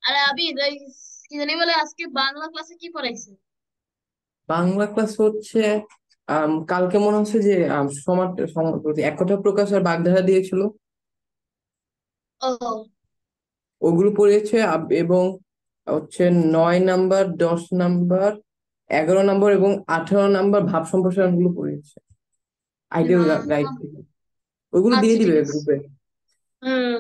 আরে আবির, ওই কি জানি বলে আজকে বাংলা ক্লাসে কি পড়াইছে? বাংলা ক্লাস হচ্ছে কালকে মনে হচ্ছে যে সমাজ এক কথা প্রকাশ আর বাগধারা দিয়েছিল। ও, ওগুলো পড়িয়েছে এবং হচ্ছে 9 নাম্বার, 10 নাম্বার, 11 নাম্বার এবং 18 নাম্বার ভাব সম্প্রসারণ গুলো পড়িয়েছে আইডিয়াল গাইড আহ, থেকে। ওগুলো দিয়ে আচ্ছা দিবে ঠিক আছে। গ্রুপে। হুম।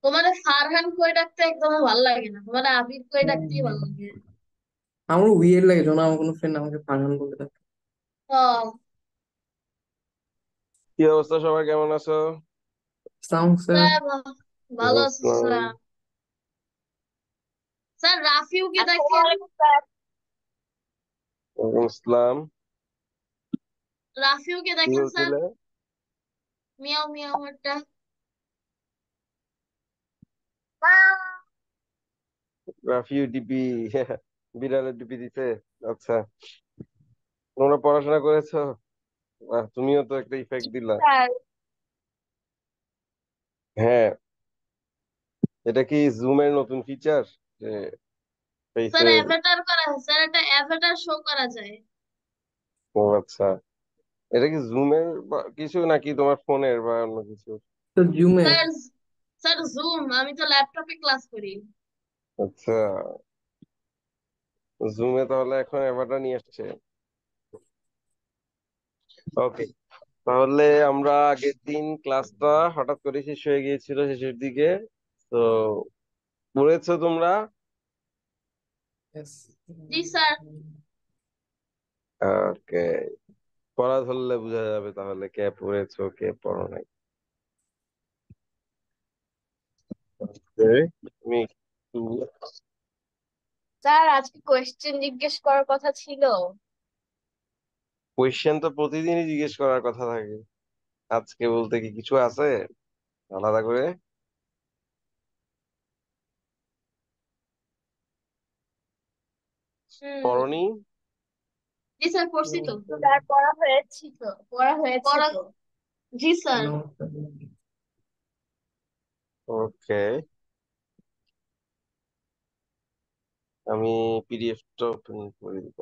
তোমার ফারহান কই ডাকতে একদম ভালো লাগে না, তোমার আবির কই ডাকতেই ভালো লাগে। আমারও উইয়ার লাগে যখন আমার কোনো ফ্রেন্ড আমাকে ফারহান বলে থাকে। ও কি অবস্থা, সবাই কেমন আছো? Sound sir. স্যার, ভালো আছে আসসালাম। স্যার। স্যার রাফিউকে আসসালামু দেখেন। আলাইকুম স্যার। ওয়ালাইকুম আসসালাম। রাফিউকে কি দেখেন স্যার। বলছিলে? মিয়াও মিয়াও একটা। রাফিউ ডিপি বিড়ালের ডিপি দিতে? আচ্ছা, তোমরা পড়াশোনা করেছো? তুমিও তো একটা ইফেক্ট দিলা। স্যার, হ্যাঁ, এটা কি জুমের নতুন ফিচার যে স্যার ফেসের? অ্যাভাটার করা, স্যার একটা অ্যাভাটার শো করা যায়। ও আচ্ছা, এটা কি জুমের কিছু নাকি তোমার ফোনের বা অন্য কিছু? তো জুমের। স্যার, স্যার জুম, আমি তো ল্যাপটপে ক্লাস করি। আচ্ছা, জুমে তাহলে এখন এবারটা নিয়ে আসছে। ওকে, তাহলে আমরা আগের দিন ক্লাসটা হঠাৎ করে শেষ হয়ে গিয়েছিল শেষের দিকে। তো পড়েছো তোমরা? Yes. জি স্যার। ওকে, পড়া ধরলে বোঝা যাবে তাহলে কে পড়েছো কে পড়ো নাই। Okay, তুমি একটু স্যার আজকে কোয়েশ্চেন জিজ্ঞেস করার কথা ছিল। কোয়েশ্চেন তো প্রতিদিনই জিজ্ঞেস করার কথা থাকে, আজকে বলতে কি কিছু আছে আলাদা করে? হুম। পড়নি? জি স্যার, পড়ছি তো। স্যার পড়া হয়েছে তো, পড়া হয়েছে পড়া। তো। জি স্যার। No. ওকে, আমি পিডিএফটা ওপেন করে দিব।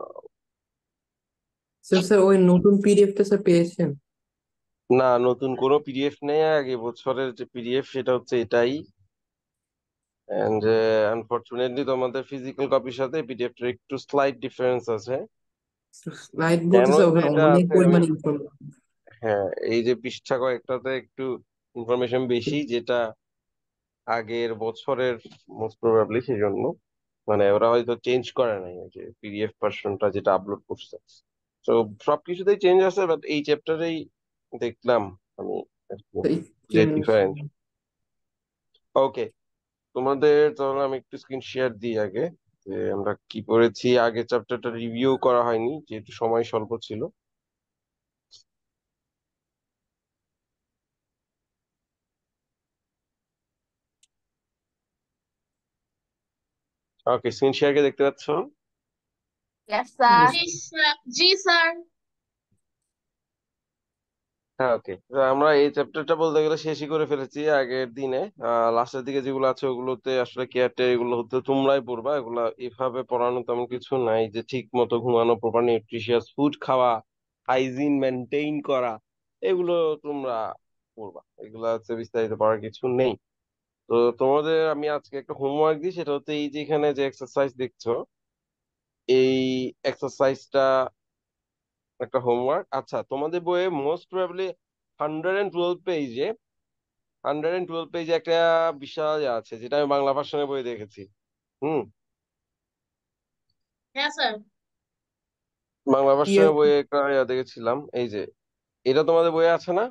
স্যার স্যার ওই নতুন পিডিএফটা স্যার পেয়েছেন? না, নতুন কোনো পিডিএফ নেই, আগে বছরের যে পিডিএফ সেটা হচ্ছে এটাই। এন্ড আনফরচুনেটলি তোমাদের ফিজিক্যাল কপির সাথে পিডিএফটার একটু স্লাইড ডিফারেন্স আছে। স্লাইড কেন বলতে স্যার যে ওখানে এটা অনেক আছে আমি, পরিমাণে ইনফরমেশন। হ্যাঁ, এই যে পৃষ্ঠা কয়েকটাতে একটু ইনফরমেশন বেশি, যেটা আগের বছরের মোস্ট প্রবাবলি সেই জন্য, মানে ওরা হয়তো চেঞ্জ করে নাই ওই যে পিডিএফ ভার্সনটা যেটা আপলোড করছে। তো সবকিছুতেই চেঞ্জ আছে, বাট এই চ্যাপ্টারেই দেখলাম আমি আর কি যে ডিফারেন্স। ওকে, তোমাদের তাহলে আমি একটু স্ক্রিন শেয়ার দিই আগে, যে আমরা কি পড়েছি। আগের চ্যাপ্টারটা রিভিউ করা হয়নি যেহেতু সময় স্বল্প ছিল। ওকে, স্ক্রিন শেয়ার কে দেখতে পাচ্ছ? Yes sir. জি স্যার। জি স্যার। হ্যাঁ, ওকে, আমরা এই চ্যাপ্টারটা বলতে গেলে শেষই করে ফেলেছি আগের দিনে। লাস্টের দিকে যেগুলো আছে ওগুলোতে আসলে কেয়ার টেয়ার এগুলো হতে তোমরাই পড়বা। এগুলা এভাবে পড়ানো তেমন কিছু নাই, যে ঠিক মতো ঘুমানো, প্রপার নিউট্রিশিয়াস ফুড খাওয়া, হাইজিন মেনটেইন করা, এগুলো তোমরা পড়বা। এগুলা হচ্ছে বিস্তারিত পড়ার কিছু নেই। তো তোমাদের আমি আজকে একটা হোমওয়ার্ক দিই, সেটা হচ্ছে এই যে এখানে যে এক্সারসাইজ দেখছো, এই এক্সারসাইজটা একটা হোমওয়ার্ক। আচ্ছা, তোমাদের বইয়ে মোস্ট প্রবাবলি 112 পেজে, 112 পেজে একটা বিশাল ইয়ে আছে, যেটা আমি বাংলা ভার্সনের বই দেখেছি। হুম, হ্যাঁ স্যার। বাংলা কি ভার্সনের আছে? বইয়ে একটা ইয়ে দেখেছিলাম, এই যে এটা তোমাদের বইয়ে আছে না?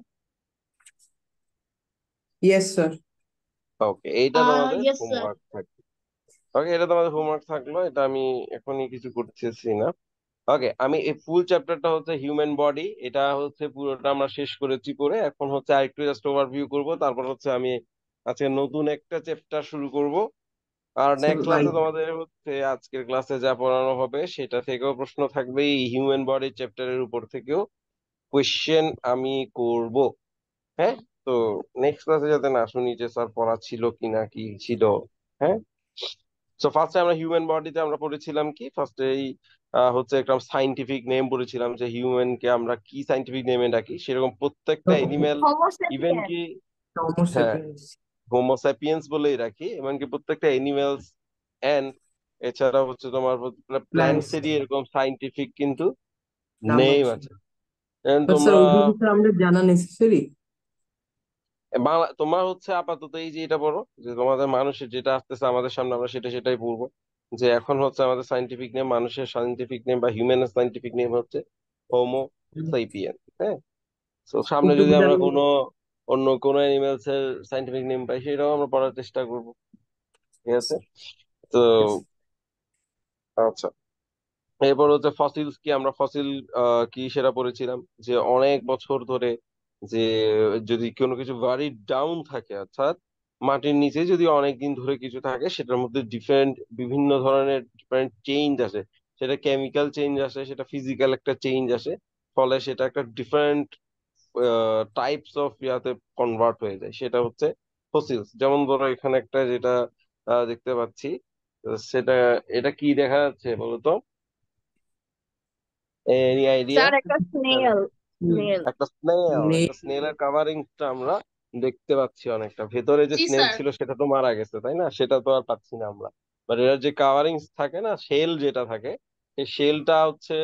Yes sir. ওকে, এইটা তোমাদের ইয়েস স্যার। হোমওয়ার্ক থাকবে। ওকে, এটা তোমাদের হোমওয়ার্ক থাকলো, এটা আমি এখনই কিছু করতেছি না। ওকে, আমি এই ফুল চ্যাপ্টারটা হচ্ছে হিউম্যান বডি, এটা হচ্ছে পুরোটা আমরা শেষ করেছি পড়ে। এখন হচ্ছে আরেকটু জাস্ট ওভারভিউ করব, তারপর হচ্ছে আমি আজকে নতুন একটা চ্যাপ্টার শুরু করব। আর স্যার নেক্সট লাইক ক্লাসে তোমাদের হচ্ছে আজকের ক্লাসে যা পড়ানো হবে সেটা থেকেও প্রশ্ন থাকবে, এই হিউম্যান বডি চ্যাপ্টারের উপর থেকেও কোয়েশ্চেন আমি করব। হ্যাঁ, তো নেক্সট ক্লাসে যাতে না শুনি যে স্যার পড়া ছিল কিনা কি ছিল। হ্যাঁ, সো ফার্স্টে আমরা হিউম্যান বডিতে আমরা পড়েছিলাম কি ফার্স্টে এই হচ্ছে একটা সাইন্টিফিক নেম পড়েছিলাম যে হিউম্যান কে আমরা কি সাইন্টিফিক নেমে ডাকি, সেরকম প্রত্যেকটা এনিম্যাল ইভেন হোমোসেপিয়েন্স। কি, হোমো হ্যাঁ, সেপিয়েন্স হোমোস্যাপিয়েন্স বলেই রাখি, এমনকি প্রত্যেকটা এনিমেলস এন্ড এছাড়া হচ্ছে তোমার প্ল্যান্টস প্ল্যান্টসেরই এরকম সাইন্টিফিক কিন্তু নাম নেম আছে। আছে। And বাট স্যার তোমরা ওইগুলো কি আমাদের জানা নেসেসারি? বাংলা তোমরা হচ্ছে আপাতত এই যে এটা পড়ো যে তোমাদের মানুষের যেটা আসতেছে আমাদের সামনে আমরা সেটাই পড়বো, যে এখন হচ্ছে আমাদের সাইন্টিফিক নেম, মানুষের সাইন্টিফিক নেম বা হিউম্যানের সাইন্টিফিক নেম হচ্ছে হোমো সাইপিয়েন। হ্যাঁ, তো সামনে যদি ওটুকু আমরা জানলে অন্য কোনো অ্যানিমেলস এর সাইন্টিফিক নেম পাই সেটাও আমরা পড়ার চেষ্টা করবো। ঠিক আছে, তো yes. আচ্ছা, এরপর হচ্ছে ফসিলস কি, আমরা ফসিল কি সেটা পড়েছিলাম যে অনেক বছর ধরে যে যদি কোনো কিছু ভারি ডাউন থাকে, অর্থাৎ মাটির নিচে যদি অনেক দিন ধরে কিছু থাকে সেটার মধ্যে বিভিন্ন ধরনের ডিফারেন্ট চেঞ্জ আসে, সেটা কেমিক্যাল চেঞ্জ আসে, সেটা ফিজিক্যাল একটা চেঞ্জ আসে, ফলে সেটা একটা ডিফারেন্ট টাইপস অফ ইয়াতে কনভার্ট হয়ে যায়, সেটা হচ্ছে ফসিলস। যেমন ধরো এখানে একটা যেটা দেখতে পাচ্ছি, সেটা এটা কি দেখা যাচ্ছে বলো তো, এনি আইডিয়া? স্যার একটা স্নেল। স্নেল। একটা স্নেলের কাভারিংটা আমরা দেখতে পাচ্ছি, অনেকটা ভেতরে যে জি স্নেল স্যার। ছিল সেটা তো মারা গেছে তাই না, সেটা তো আর পাচ্ছি না আমরা। বাট এর যে কাভারিং থাকে না, শেল যেটা থাকে, সেই শেলটা হচ্ছে,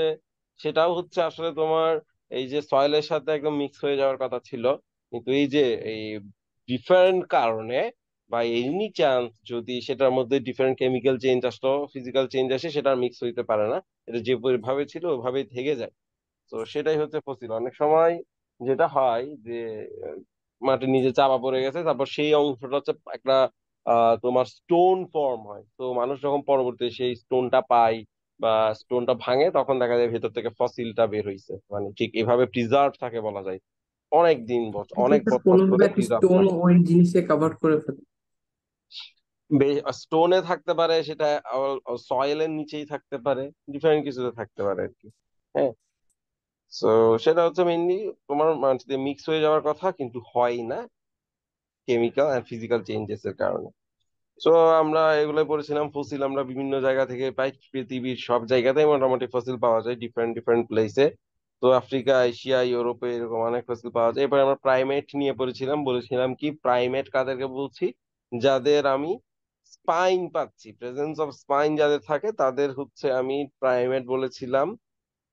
সেটাও হচ্ছে আসলে তোমার এই যে সয়েলের সাথে একদম মিক্স হয়ে যাওয়ার কথা ছিল, কিন্তু এই যে এই ডিফারেন্ট কারণে বা এনি চান্স যদি সেটার মধ্যে ডিফারেন্ট কেমিক্যাল চেঞ্জ আসলো, ফিজিক্যাল চেঞ্জ আসে, সেটা মিক্স হইতে পারে না, এটা যেভাবে ছিল ওইভাবেই থেকে যায়। তো সেটাই হচ্ছে ফসিল। অনেক সময় যেটা হয় যে আহ, মাটির নিচে চাপা পড়ে গেছে, তারপর সেই অংশটা হচ্ছে একটা তোমার স্টোন ফর্ম হয়, তো মানুষ যখন পরবর্তী সেই স্টোনটা পায় বা স্টোনটা ভাঙে তখন দেখা যায় ভেতর থেকে ফসিলটা বের হইছে, মানে ঠিক এভাবে প্রিজার্ভ থাকে বলা যায়, অনেক দিন বছর অনেক বছর কোনোভাবে ধরে একটা প্রিজার্ভ স্টোন থাকে। ওই জিনিসে কভার করে ফেলে। স্টোনে থাকতে পারে, সেটা সয়েলের নিচেই থাকতে পারে, ডিফারেন্ট কিছুতে থাকতে পারে আর কি। হ্যাঁ, তো সেটা হচ্ছে মেইনলি তোমার মাটিতে মিক্স হয়ে যাওয়ার কথা কিন্তু হয় না, কেমিক্যাল আর ফিজিক্যাল চেঞ্জেস এর কারণে। তো আমরা এগুলো পড়েছিলাম, ফসিল আমরা বিভিন্ন জায়গা থেকে পাই, পৃথিবীর সব জায়গাতেই মোটামুটি ফসিল পাওয়া যায় ডিফারেন্ট ডিফারেন্ট প্লেসে। তো আফ্রিকা, এশিয়া, ইউরোপে এরকম অনেক ফসিল পাওয়া যায়। এবার আমরা প্রাইমেট নিয়ে পড়েছিলাম, বলেছিলাম কি প্রাইমেট কাদেরকে বলছি, যাদের আমি স্পাইন পাচ্ছি, প্রেজেন্স অফ স্পাইন যাদের থাকে তাদের হচ্ছে আমি প্রাইমেট বলেছিলাম।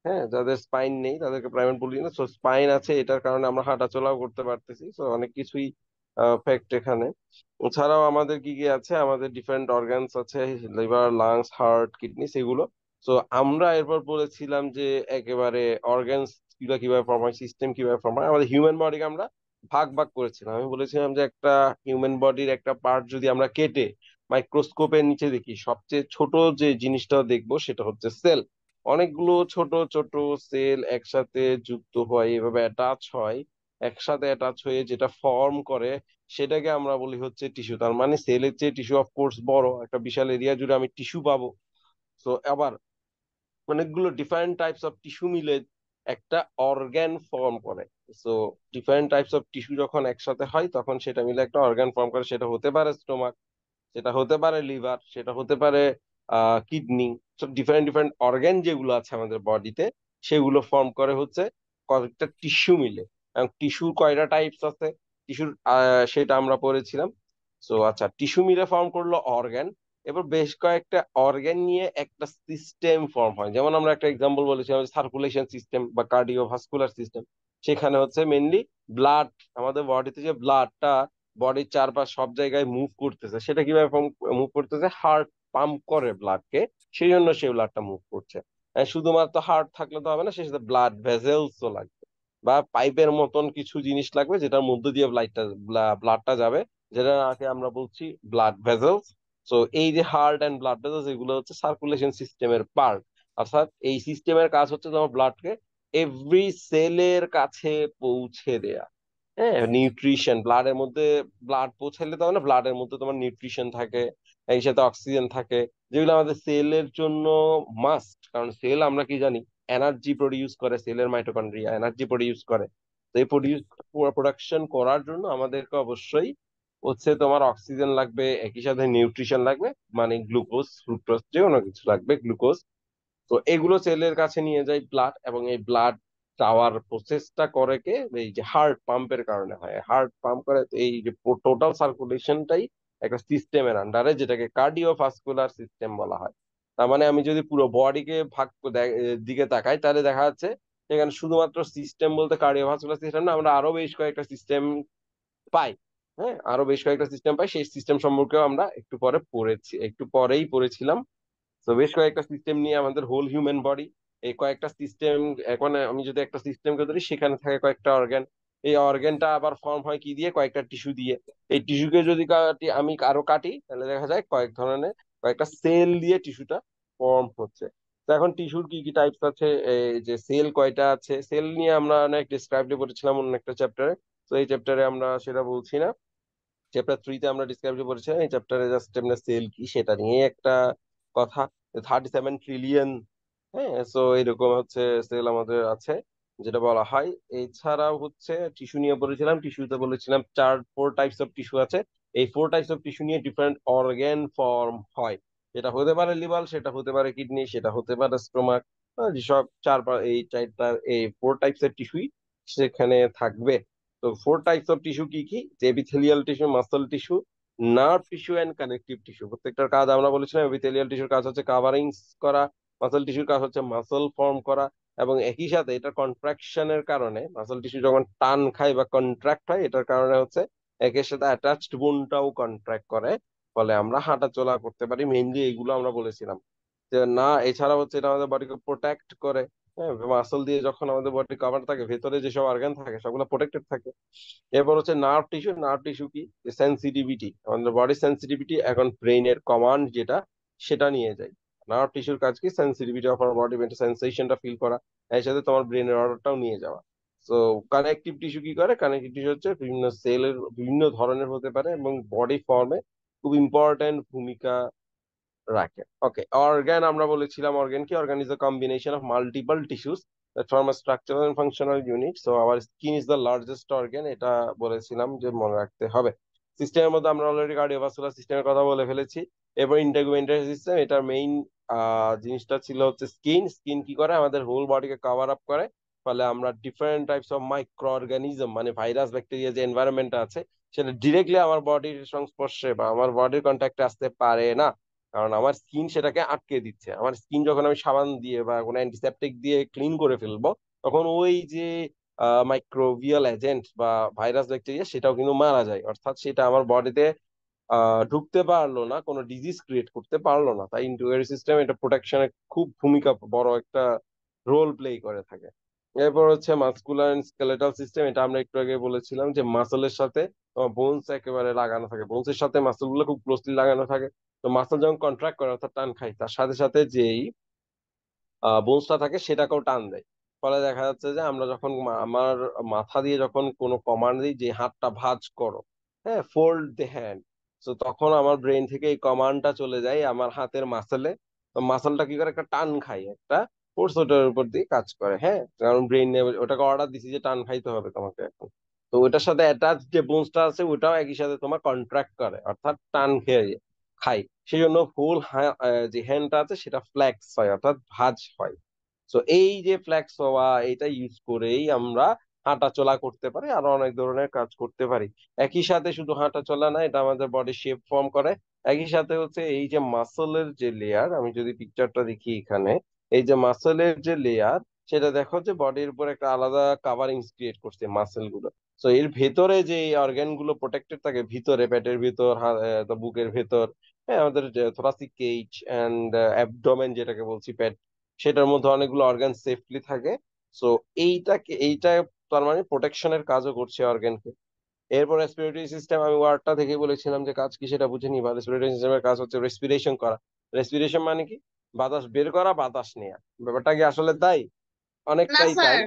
হ্যাঁ, যাদের স্পাইন নেই তাদেরকে প্রাইমেট বলি না, সো স্পাইন আছে এটার কারণে আমরা হাঁটাচলাও করতে পারতেছি, সো অনেক কিছুই ফ্যাক্ট এখানে। এছাড়াও আমাদের কি কি আছে, আমাদের ডিফারেন্ট অর্গানস আছে, লিভার, লাংস, হার্ট, কিডনি, সেগুলো। সো আমরা এরপর বলেছিলাম যে একেবারে অর্গানস কিভাবে কিভাবে ফর্ম হয়, সিস্টেম কিভাবে ফর্ম হয়। আমাদের হিউম্যান বডিকে আমরা ভাগ ভাগ করেছিলাম, আমি বলেছিলাম যে একটা হিউম্যান বডির একটা পার্ট যদি আমরা কেটে মাইক্রোস্কোপের নিচে দেখি, সবচেয়ে ছোট যে জিনিসটা দেখবো সেটা হচ্ছে সেল। অনেকগুলো ছোট ছোট সেল একসাথে যুক্ত হয়, এভাবে অ্যাটাচ হয়, একসাথে অ্যাটাচ হয়ে যেটা ফর্ম করে সেটাকে আমরা বলি হচ্ছে টিস্যু। তার মানে সেলের চেয়ে টিস্যু অফ কোর্স বড়, একটা বিশাল এরিয়া জুড়ে আমি টিস্যু পাবো। তো আবার অনেকগুলো ডিফারেন্ট টাইপস অফ টিস্যু মিলে একটা অর্গান ফর্ম করে। So different types of tissue যখন একসাথে হয় তখন সেটা মিলে একটা অর্গান ফর্ম করে, সেটা হতে পারে স্টোমাক, সেটা হতে পারে লিভার, সেটা হতে পারে কিডনি। সব ডিফারেন্ট ডিফারেন্ট অর্গান যেগুলো আছে আমাদের বডিতে সেগুলো ফর্ম করে হচ্ছে কয়েকটা টিস্যু মিলে। এবং টিস্যুর কয়টা টাইপস আছে টিস্যুর, সেটা আমরা পড়েছিলাম। সো আচ্ছা, টিস্যু মিলে ফর্ম করলো অর্গান, এবার বেশ কয়েকটা অর্গান নিয়ে একটা সিস্টেম ফর্ম হয়। যেমন আমরা একটা এক্সাম্পল বলেছিলাম সার্কুলেশন সিস্টেম বা কার্ডিওভাস্কুলার সিস্টেম, সেখানে হচ্ছে মেনলি ব্লাড, আমাদের বডিতে যে ব্লাডটা বডির চারপাশ সব জায়গায় মুভ করতেছে, সেটা কিভাবে মুভ করতেছে, হার্ট পাম্প করে ব্লাডকে, সেই জন্য সেই ব্লাডটা মুভ করছে। শুধুমাত্র হার্ট থাকলে তো হবে না, সেই সাথে ব্লাড ভেসেলসও লাগবে বা পাইপের মতন কিছু জিনিস লাগবে যেটার মধ্যে দিয়ে ব্লাডটা যাবে, যেটাকে আমরা বলছি ব্লাড ভেসেলস। তো এই যে হার্ট অ্যান্ড ব্লাড ভেসেলস এগুলো হচ্ছে সার্কুলেশন সিস্টেমের পার্ট। অর্থাৎ এই সিস্টেমের কাজ হচ্ছে তোমার ব্লাডকে এভরি সেলের কাছে পৌঁছে দেয়া। হ্যাঁ, নিউট্রিশন ব্লাডের মধ্যে, ব্লাড পৌঁছাইলে তো না, ব্লাডের মধ্যে তোমার নিউট্রিশন থাকে, এই সাথে অক্সিজেন থাকে, যেগুলো আমাদের সেলের জন্য মাস্ট। কারণ সেল আমরা কি জানি, এনার্জি প্রডিউস করে, সেলের মাইটোকন্ড্রিয়া এনার্জি প্রডিউস করে। তো এই প্রোডাকশন করার জন্য আমাদেরকে অবশ্যই হচ্ছে তোমার অক্সিজেন লাগবে, একই সাথে নিউট্রিশন লাগবে, মানে গ্লুকোজ ফ্রুক্টোজ যে কোনো কিছু লাগবে, গ্লুকোজ। তো এগুলো সেলের কাছে নিয়ে যায় ব্লাড, এবং এই ব্লাড যাওয়ার প্রসেসটা করে কে, এই যে হার্ট পাম্পের কারণে হয়। হার্ট পাম্প করে, তো এই যে টোটাল সার্কুলেশনটাই একটা সিস্টেমের আন্ডারে, যেটাকে কার্ডিওভাস্কুলার সিস্টেম বলা হয়। তার মানে আমি যদি পুরো বডিকে দিকে তাকাই, তাহলে দেখা যাচ্ছে সেখানে শুধুমাত্র সিস্টেম বলতে কার্ডিওভাস্কুলার সিস্টেম না, আমরা আরো বেশ কয়েকটা সিস্টেম পাই। হ্যাঁ, আরো বেশ কয়েকটা সিস্টেম পাই, সেই সিস্টেম সম্পর্কেও আমরা একটু পরেই পড়েছিলাম। তো বেশ কয়েকটা সিস্টেম নিয়ে আমাদের হোল হিউম্যান বডি, এই কয়েকটা সিস্টেম, এখন আমি যদি একটা সিস্টেমকে ধরি, সেখানে থাকে কয়েকটা অর্গান। এই অর্গানটা আবার ফর্ম হয় কি দিয়ে, কয়েকটা টিস্যু দিয়ে। এই টিস্যুকে যদি আমি আরো কাটি, তাহলে দেখা যায় কয়েকটা সেল দিয়ে টিস্যুটা ফর্ম হচ্ছে। তো এখন টিস্যুর কি কি টাইপস আছে, এই যে সেল কয়টা আছে, সেল নিয়ে আমরা অনেক ডিসক্রাইবলি পড়েছিলাম অন্য একটা চ্যাপ্টারে। তো এই চ্যাপ্টারে আমরা সেটা বলছি না, চ্যাপ্টার 3-তে আমরা ডিসক্রাইব করেছিলাম। এই চ্যাপ্টারে জাস্ট এমনি সেল কি সেটা নিয়ে একটা কথা। 37 ট্রিলিয়ন, হ্যাঁ, সো এরকম হচ্ছে সেল আমাদের আছে, যেটা বলা হয়। এছাড়াও হচ্ছে টিস্যু নিয়ে বলেছিলাম, টিস্যুতে বলেছিলাম 4 টাইপস অফ টিস্যু আছে। এই 4 টাইপস অফ টিস্যু নিয়ে ডিফারেন্ট অর্গান ফর্ম হয়। সেটা হতে পারে লিভার, সেটা হতে পারে কিডনি, সেটা হতে পারে স্টোমাক। যেসব এই 4 টাইপস এর টিস্যুই সেখানে থাকবে। তো 4 টাইপস অফ টিস্যু কি কি, যে epithelial tissue, muscle tissue, nerve tissue and connective tissue. প্রত্যেকটার কাজ আমরা বলেছিলাম, এপিথেলিয়াল টিস্যুর কাজ হচ্ছে কাভারিংস করা, মাসল টিস্যুর কাজ হচ্ছে মাসল ফর্ম করা, এবং একই সাথে এটা কন্ট্রাকশনের কারণে, মাসল টিস্যু যখন টান খায় বা কন্ট্রাক্ট হয়, এটার কারণে হচ্ছে একের সাথে অ্যাটাচড বোনটাও কন্ট্রাক্ট করে, ফলে আমরা হাঁটা চলা করতে পারি। মেইনলি এইগুলো আমরা বলেছিলাম। যে না, এছাড়া হচ্ছে এটা আমাদের বডিকে প্রোটেক্ট করে। হ্যাঁ, মাসল দিয়ে যখন আমাদের বডি কভার থাকে, ভেতরে যেসব অর্গান থাকে সবগুলো প্রোটেক্টেড থাকে। এরপর হচ্ছে নার্ভ টিস্যু। নার্ভ টিস্যু কি, সেন্সিটিভিটি, আমাদের বডির সেন্সিটিভিটি এখন ব্রেইনের কমান্ড যেটা, সেটা নিয়ে যায়। নার্ভ টিস্যুর কাজ কি, সেন্সিটিভিটি অফ আওয়ার বডি, সেন্সেশনটা ফিল করা, এর সাথে তোমার ব্রেনের অর্ডারটাও নিয়ে যাওয়া। তো কানেকটিভ টিস্যু কি করে, কানেকটিভ টিস্যু হচ্ছে বিভিন্ন সেলের বিভিন্ন ধরনের হতে পারে, এবং বডি ফর্মে খুব ইম্পর্টেন্ট ভূমিকা রাখে। ওকে, অর্গান আমরা বলেছিলাম, অর্গান কি, organ is a combination of multiple tissues that form a structural and functional unit. So our skin is the largest organ, এটা বলেছিলাম যে মনে রাখতে হবে। সিস্টেমের মধ্যে আমরা অলরেডি কার্ডিওভাস্কুলার সিস্টেমের কথা বলে ফেলেছি। এবার ইন্টিগ্রেটেড সিস্টেম, এটার মেইন জিনিসটা ছিল হচ্ছে স্কিন। স্কিন কি করে, আমাদের হোল বডিকে কভার আপ করে, ফলে আমরা different types of micro organism, মানে ভাইরাস ব্যাকটেরিয়া যে এনভায়রনমেন্টটা আছে, সেটা ডিরেক্টলি আমার বডির সংস্পর্শে বা আমার বডির কন্ট্যাক্টে আসতে পারে না, কারণ আমার স্কিন সেটাকে আটকে দিচ্ছে। আমার স্কিন যখন আমি সাবান দিয়ে বা কোনো অ্যান্টিসেপটিক দিয়ে ক্লিন করে ফেলবো, তখন ওই যে মাইক্রোবিয়াল এজেন্ট বা ভাইরাস ব্যাকটেরিয়া, সেটাও কিন্তু মারা যায়, অর্থাৎ সেটা আমার বডিতে ঢুকতে পারলো না, কোনো ডিজিজ ক্রিয়েট করতে পারলো না। তাই ইন্টিগ্রেটেড সিস্টেম এটা প্রোটেকশনে খুব ভূমিকা, বড় একটা রোল প্লে করে থাকে। এরপর হচ্ছে মাসকুলার এন্ড স্কেলেটাল সিস্টেম। এটা আমরা একটু আগে বলেছিলাম যে মাসলের সাথে বোনস একেবারে লাগানো থাকে, বোনসের সাথে মাসল গুলো খুব ক্লোজলি লাগানো থাকে। তো মাসল যখন কন্ট্রাক্ট করে, অর্থাৎ টান খায়, তার সাথে সাথে যেই বোনসটা থাকে সেটাকেও টান দেয়। ফলে দেখা যাচ্ছে যে আমরা যখন আমার মাথা দিয়ে যখন কোনো কমান্ড দিই যে হাতটা ভাঁজ করো, হ্যাঁ, ফোল্ড দ্য হ্যান্ড, তো তখন আমার ব্রেন থেকে এই কমান্ডটা চলে যায় আমার হাতের মাসেলে। তো মাসলটা কি করে, একটা টান খায়, একটা ফোর্স ওটার উপর দিয়ে কাজ করে। হ্যাঁ, কারণ ব্রেন ওটাকে অর্ডার দিছি যে টান খাইতে হবে তোমাকে এখন। তো ওটার সাথে অ্যাটাচ যে বোনসটা আছে, ওটাও একই সাথে তোমার কন্ট্রাক্ট করে, অর্থাৎ টান খেয়ে খাই। সেই জন্য ফুল যে হ্যান্ডটা আছে সেটা ফ্লেক্স হয়, অর্থাৎ ভাঁজ হয়। তো এই যে ফ্লেক্স হওয়া, এটা ইউজ করেই আমরা হাঁটা চলা করতে পারি, আরো অনেক ধরনের কাজ করতে পারি। একই সাথে শুধু হাঁটা চলা না, এটা আমাদের বডি শেপ ফর্ম করে। একই সাথে হচ্ছে এই যে মাসলের যে লেয়ার, আমি যদি পিকচারটা দেখি এখানে, এই যে মাসলের যে লেয়ার, সেটা দেখো যে বডির উপর একটা আলাদা কাভারিং ক্রিয়েট করছে মাসেল গুলো। তো এর ভেতরে যে অর্গান গুলো প্রোটেক্টেড থাকে, ভিতরে পেটের ভিতর, বুকের ভেতর, হ্যাঁ, আমাদের থোরাসিক কেজ এন্ড অ্যাবডোমেন যেটাকে বলছি, পেট, সেটার মধ্যে অনেকগুলো অর্গান সেফলি থাকে। সো এইটা তার মানে প্রোটেকশনের কাজও করছে অর্গানকে। এরপর রেসপিরেটরি সিস্টেম, আমি ওয়ার্ডটা থেকে বলেছিলাম যে কাজ কি সেটা বুঝে নিবা। রেসপিরেটরি সিস্টেমের কাজ হচ্ছে রেসপিরেশন করা। রেসপিরেশন মানে কি, বাতাস বের করা, বাতাস নেওয়া। ব্যাপারটা কি আসলে তাই? না অনেকটাই তাই। স্যার,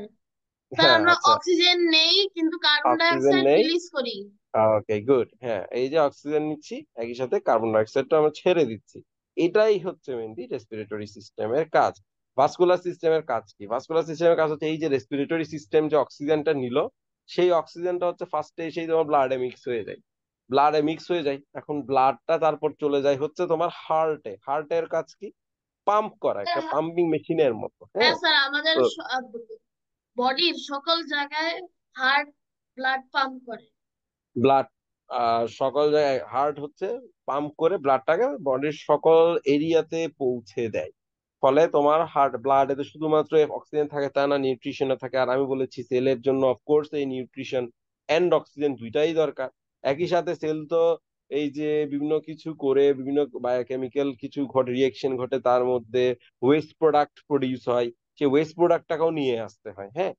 স্যার হ্যাঁ, আমরা আচ্ছা, অক্সিজেন নেই কিন্তু কার্বন ডাই অক্সিজেন অক্সাইড নেই, রিলিজ করি। Okay good. হ্যাঁ, এই যে অক্সিজেন নিচ্ছি, একই সাথে কার্বন ডাই অক্সাইডটা আমরা ছেড়ে দিচ্ছি। এটাই হচ্ছে মেনলি রেসপিরেটরি সিস্টেমের কাজ। ভাস্কুলার সিস্টেমের কাজ কি, ভাস্কুলার সিস্টেমের কাজ হচ্ছে এই যে রেসপিরেটরি সিস্টেম যে অক্সিজেনটা নিল, সেই অক্সিজেনটা হচ্ছে ফার্স্টে এসেই তোমার ব্লাডে মিক্স হয়ে যায়। ব্লাডে মিক্স হয়ে যায়, এখন ব্লাডটা তারপর চলে যায় হচ্ছে তোমার হার্টে। হার্টের কাজ কি? পাম্প করা, একটা পাম্পিং মেশিনের মতো, হ্যাঁ হ্যাঁ। স্যার, আমাদের তো বডির সকল জায়গায় হার্ট ব্লাড পাম্প করে। ব্লাড সকল জায়গায় হার্ট হচ্ছে পাম্প করে ব্লাডটাকে বডির সকল এরিয়াতে পৌঁছে দেয়। ফলে তোমার হার্ট ব্লাডে তো শুধুমাত্র অক্সিজেন থাকে তা না, নিউট্রিশনও থাকে। আর আমি বলেছি সেলের জন্য অফকোর্স এই নিউট্রিশন এন্ড অক্সিজেন দুইটাই দরকার। একই সাথে সেল তো এই যে বিভিন্ন কিছু করে বিভিন্ন বায়োকেমিক্যাল কিছু ঘটে, রিয়েকশন ঘটে, তার মধ্যে ওয়েস্ট প্রোডাক্ট প্রডিউস হয়, সেই ওয়েস্ট প্রোডাক্টটাকেও নিয়ে আসতে হয়, হ্যাঁ।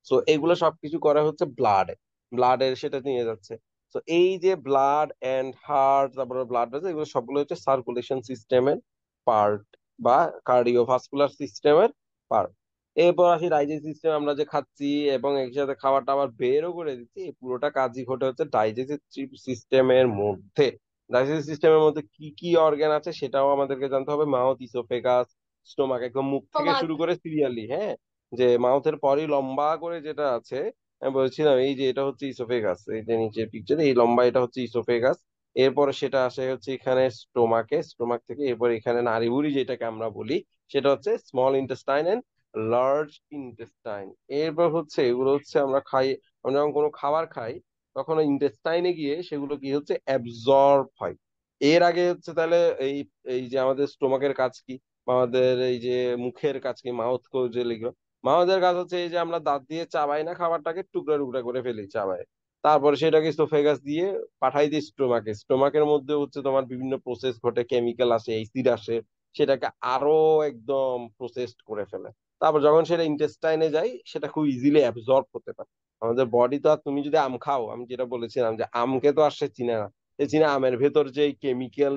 সো এগুলো সবকিছু করা হচ্ছে ব্লাডে, ব্লাডের সেটা নিয়ে যাচ্ছে। তো এই যে ব্লাড এন্ড হার্ট, তারপরে ব্লাড ভেসেল, এগুলো সবগুলো হচ্ছে সার্কুলেশন সিস্টেমের পার্ট বা কার্ডিওভাস্কুলার সিস্টেমের পার্ট। এরপর আসি ডাইজেস্ট সিস্টেম, আমরা যে খাচ্ছি এবং একসাথে খাবারটা আবার বেরও করে দিচ্ছি, এই পুরোটা কাজই ঘটে হচ্ছে ডাইজেস্টিভ সিস্টেমের মধ্যে। ডাইজেস্টিভ সিস্টেমের মধ্যে কি কি অর্গান আছে সেটাও আমাদেরকে জানতে হবে। মাউথ, ইসোফেগাস, স্টোমাক, একদম মুখ থেকে স্টোমাক। শুরু করে সিরিয়ালি, হ্যাঁ। যে মাউথের পরই লম্বা করে যেটা আছে, আমি বলছিলাম এই যে এটা হচ্ছে ইসোফেগাস, এই যে নিচে পিকচারে এই লম্বা এটা হচ্ছে ইসোফেগাস। এরপরে সেটা আসে হচ্ছে এখানে স্টোমাকে, স্টোমাক থেকে এরপর এখানে নাড়িভুড়ি যেটাকে আমরা বলি, সেটা হচ্ছে small intestine and large intestine. এরপর হচ্ছে এগুলো হচ্ছে আমরা খাই, আমরা যখন কোনো খাবার খাই তখন ইন্টেস্টাইনে গিয়ে সেগুলো কি হচ্ছে অ্যাবজর্ব হয়। এর আগে হচ্ছে তাহলে এই এই যে আমাদের স্টোমাকের কাজ কি, বা আমাদের এই যে মুখের কাজ কি, মাউথ যে লিখলো, মাউথের কাজ হচ্ছে এই যে আমরা দাঁত দিয়ে চাবাই না খাবারটাকে, টুকরা টুকরা করে ফেলি চাবাই, তারপরে সেটাকে ইসোফেগাস দিয়ে পাঠাই দিই স্টোমাকে। স্টোমাকের মধ্যে হচ্ছে তোমার বিভিন্ন প্রসেস ঘটে, কেমিক্যাল আসে, অ্যাসিড আসে, সেটাকে আরো একদম প্রসেসড করে ফেলে। তারপর যখন সেটা ইন্টেস্টাইনে যায় সেটা খুব ইজিলি অ্যাবজর্ব হতে পারে। আমাদের বডি তো, আর তুমি যদি আম খাও, আমি যেটা বলেছিলাম যে আমকে তো আর সে চিনে না, সে চিনে আমের ভেতর যে কেমিক্যাল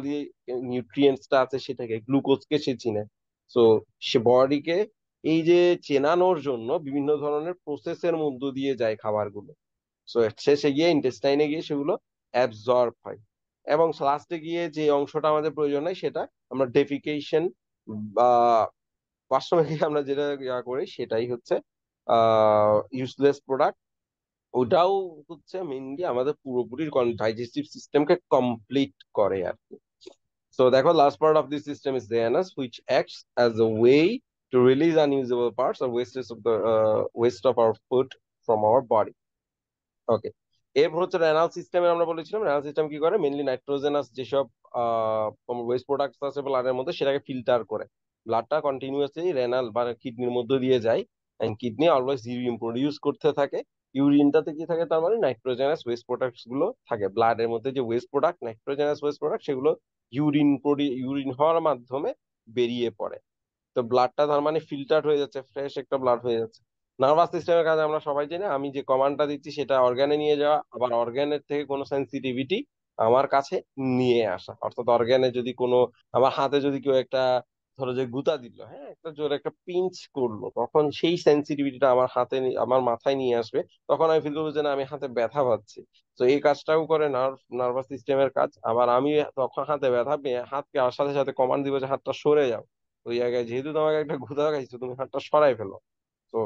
নিউট্রিয়েন্টসটা আছে সেটাকে, গ্লুকোজকে সে চিনে। তো সে বডিকে এই যে চেনানোর জন্য বিভিন্ন ধরনের প্রসেসের মধ্য দিয়ে যায় খাবারগুলো। সো শেষে গিয়ে ইন্টেস্টাইনে গিয়ে সেগুলো অ্যাবজর্ব হয়। এবং লাস্টে গিয়ে যে অংশটা আমাদের প্রয়োজন হয় সেটা আমরা ডেফিকেশন বা ওয়াশরুমে গিয়ে আমরা যেটা করি সেটাই হচ্ছে ইউজলেস প্রোডাক্ট। ওটাও হচ্ছে মেইনলি আমাদের পুরোপুরি ডাইজেস্টিভ সিস্টেমকে কমপ্লিট করে আর কি। So therefore, last part of this system is the anus, which acts as a way to release unusable parts or wastes of the waste of our food from our body. ওকে, এরপর হচ্ছে renal সিস্টেমে আমরা বলেছিলাম renal system কি করে, mainly nitrogenous যেসব West products আছে ব্লাডের মধ্যে সেটাকে ফিল্টার করে। ব্লাডটা কন্টিনিউয়াসলি রেনাল বা কিডনির মধ্যে দিয়ে যায়, and kidney always urine produce করতে থাকে। ইউরিনটাতে কি থাকে, তার মানে নাইট্রোজেনাস ওয়েস্ট প্রোডাক্টস গুলো থাকে। ব্লাডের মধ্যে যে waste product, nitrogenous waste product, সেগুলো ইউরিন হওয়ার মাধ্যমে বেরিয়ে পড়ে। তো ব্লাডটা তার মানে ফিল্টার হয়ে যাচ্ছে, ফ্রেশ একটা ব্লাড হয়ে যাচ্ছে। নার্ভাস সিস্টেমের কাজ আমরা সবাই জানি, আমি যে কমান্ডটা দিচ্ছি সেটা অর্গানে নিয়ে যাওয়া, আবার অর্গানের থেকে কোনো সেন্সিটিভিটি আমার কাছে নিয়ে আসা। অর্থাৎ অর্গানে যদি কোনো, আমার হাতে যদি কেউ একটা, ধরো যে গুঁতা দিল, হ্যাঁ, একটা জোরে একটা পিঞ্চ করলো, তখন সেই সেন্সিটিভিটিটা আমার হাতে আমার মাথায় নিয়ে আসবে। তখন আমি ফিল করবো যে না, আমি হাতে ব্যথা পাচ্ছি। তো এই কাজটাও করে নার্ভাস সিস্টেমের কাজ। আবার আমি তখন হাতে ব্যথা পেয়ে হাতকে আর সাথে সাথে কমান্ড দিব যে হাতটা সরে যাও। ওই জায়গায় যেহেতু তোমাকে একটা গুঁতা খাইছো, তুমি হাতটা সরাই ফেলো। তো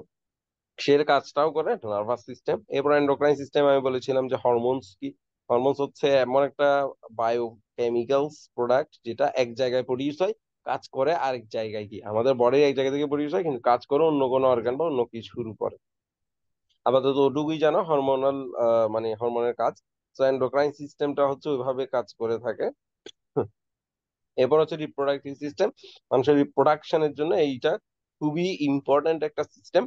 সে কাজটাও করে নার্ভাস সিস্টেম। এরপর এন্ডোক্রাইন সিস্টেম, আমি বলেছিলাম যে হরমোনস কি। হরমোনস হচ্ছে এমন একটা বায়োকেমিক্যালস প্রোডাক্ট যেটা এক জায়গায় প্রডিউস হয়, কাজ করে আরেক জায়গায় গিয়ে, আমাদের বডির এক জায়গা থেকে প্রডিউস হয় কিন্তু কাজ করে অন্য কোনো অর্গান বা অন্য কিছুর উপরে। আপাতত ওটুকুই জানো হরমোনাল, মানে হরমোনের কাজ। তো এন্ডোক্রাইন সিস্টেমটা হচ্ছে ওইভাবে কাজ করে থাকে। এরপর হচ্ছে রিপ্রোডাক্টিভ সিস্টেম, মানুষের রিপ্রোডাকশনের জন্য এইটা খুবই ইম্পর্ট্যান্ট একটা সিস্টেম।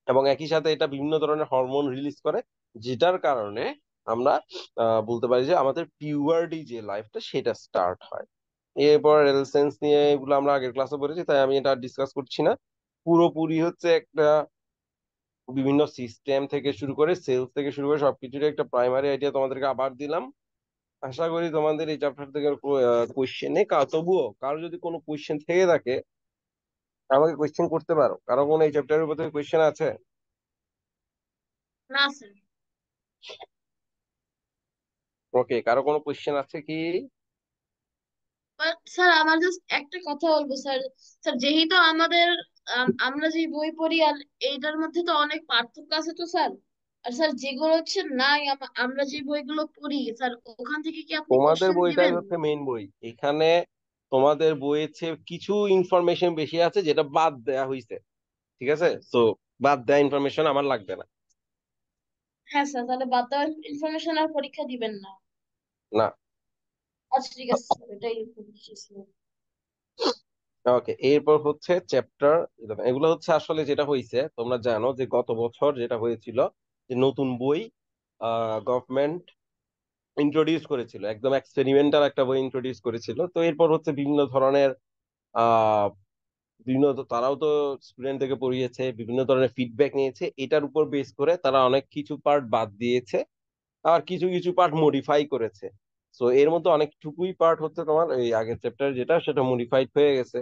এবং একই সাথে এটা বিভিন্ন ধরনের হরমোন রিলিজ করে, যেটার কারণে আমরা বলতে পারি যে আমাদের পিউবার্টি যে লাইফটা সেটা স্টার্ট হয়। এরপর রেলসেন্স নিয়ে এগুলো আমরা আগের ক্লাসে পড়েছি, তাই আমি এটা ডিসকাস করছি না। পুরোপুরি হচ্ছে একটা বিভিন্ন সিস্টেম থেকে শুরু করে সেলস থেকে শুরু করে সবকিছুর একটা প্রাইমারি আইডিয়া তোমাদেরকে আবার দিলাম। আশা করি তোমাদের এই চ্যাপ্টার থেকে কোয়েশ্চেন নেই। তবুও কারো যদি কোনো কোয়েশ্চেন থেকে থাকে আমাকে কোয়েশ্চেন করতে পারো। কারো কোনো এই চ্যাপ্টারের উপর কোয়েশ্চেন আছে? না স্যার। ওকে, কারো কোনো কোয়েশ্চেন আছে কি? বাট স্যার, আমার জাস্ট একটা কথা বলবো স্যার। স্যার, যেহেতু আমাদের আমরা যে বই পড়ি আর এইটার মধ্যে তো অনেক পার্থক্য আছে তো স্যার। আর স্যার যেগুলো হচ্ছে নাই আমরা যে বইগুলো পড়ি স্যার, ওখান থেকে কি আপনি তোমাদের কোশ্চেন বইটাই দিবেন? হচ্ছে মেইন বই। এখানে তোমাদের বইয়ের চেয়ে কিছু ইনফরমেশন বেশি আছে যেটা বাদ দেয়া হয়েছে, ঠিক আছে? তো বাদ দেয়া ইনফরমেশন আমার লাগবে না। হ্যাঁ স্যার, তাহলে বাদ দেওয়া ইনফরমেশন আর পরীক্ষা দিবেন না। না। আচ্ছা ঠিক আছে স্যার, এটাই বুঝেছি। ওকে, এরপর হচ্ছে চ্যাপ্টার 11। এগুলো হচ্ছে আসলে যেটা হয়েছে তোমরা জানো যে গত বছর যেটা হয়েছিল, যে নতুন বই গভর্নমেন্ট ইন্ট্রোডিউস করেছিল, একদম এক্সপেরিমেন্টাল একটা বই ইন্ট্রোডিউস করেছিল। তো এরপর হচ্ছে বিভিন্ন ধরনের আহ তারাও তো স্টুডেন্ট থেকে পড়িয়েছে, বিভিন্ন ধরনের ফিডব্যাক নিয়েছে, এটার উপর বেস করে তারা অনেক কিছু পার্ট বাদ দিয়েছে আর কিছু কিছু পার্ট মডিফাই করেছে। তো এর মধ্যে অনেকটুকুই পার্ট হচ্ছে তোমার এই আগের চ্যাপ্টার যেটা, সেটা মডিফাইড হয়ে গেছে।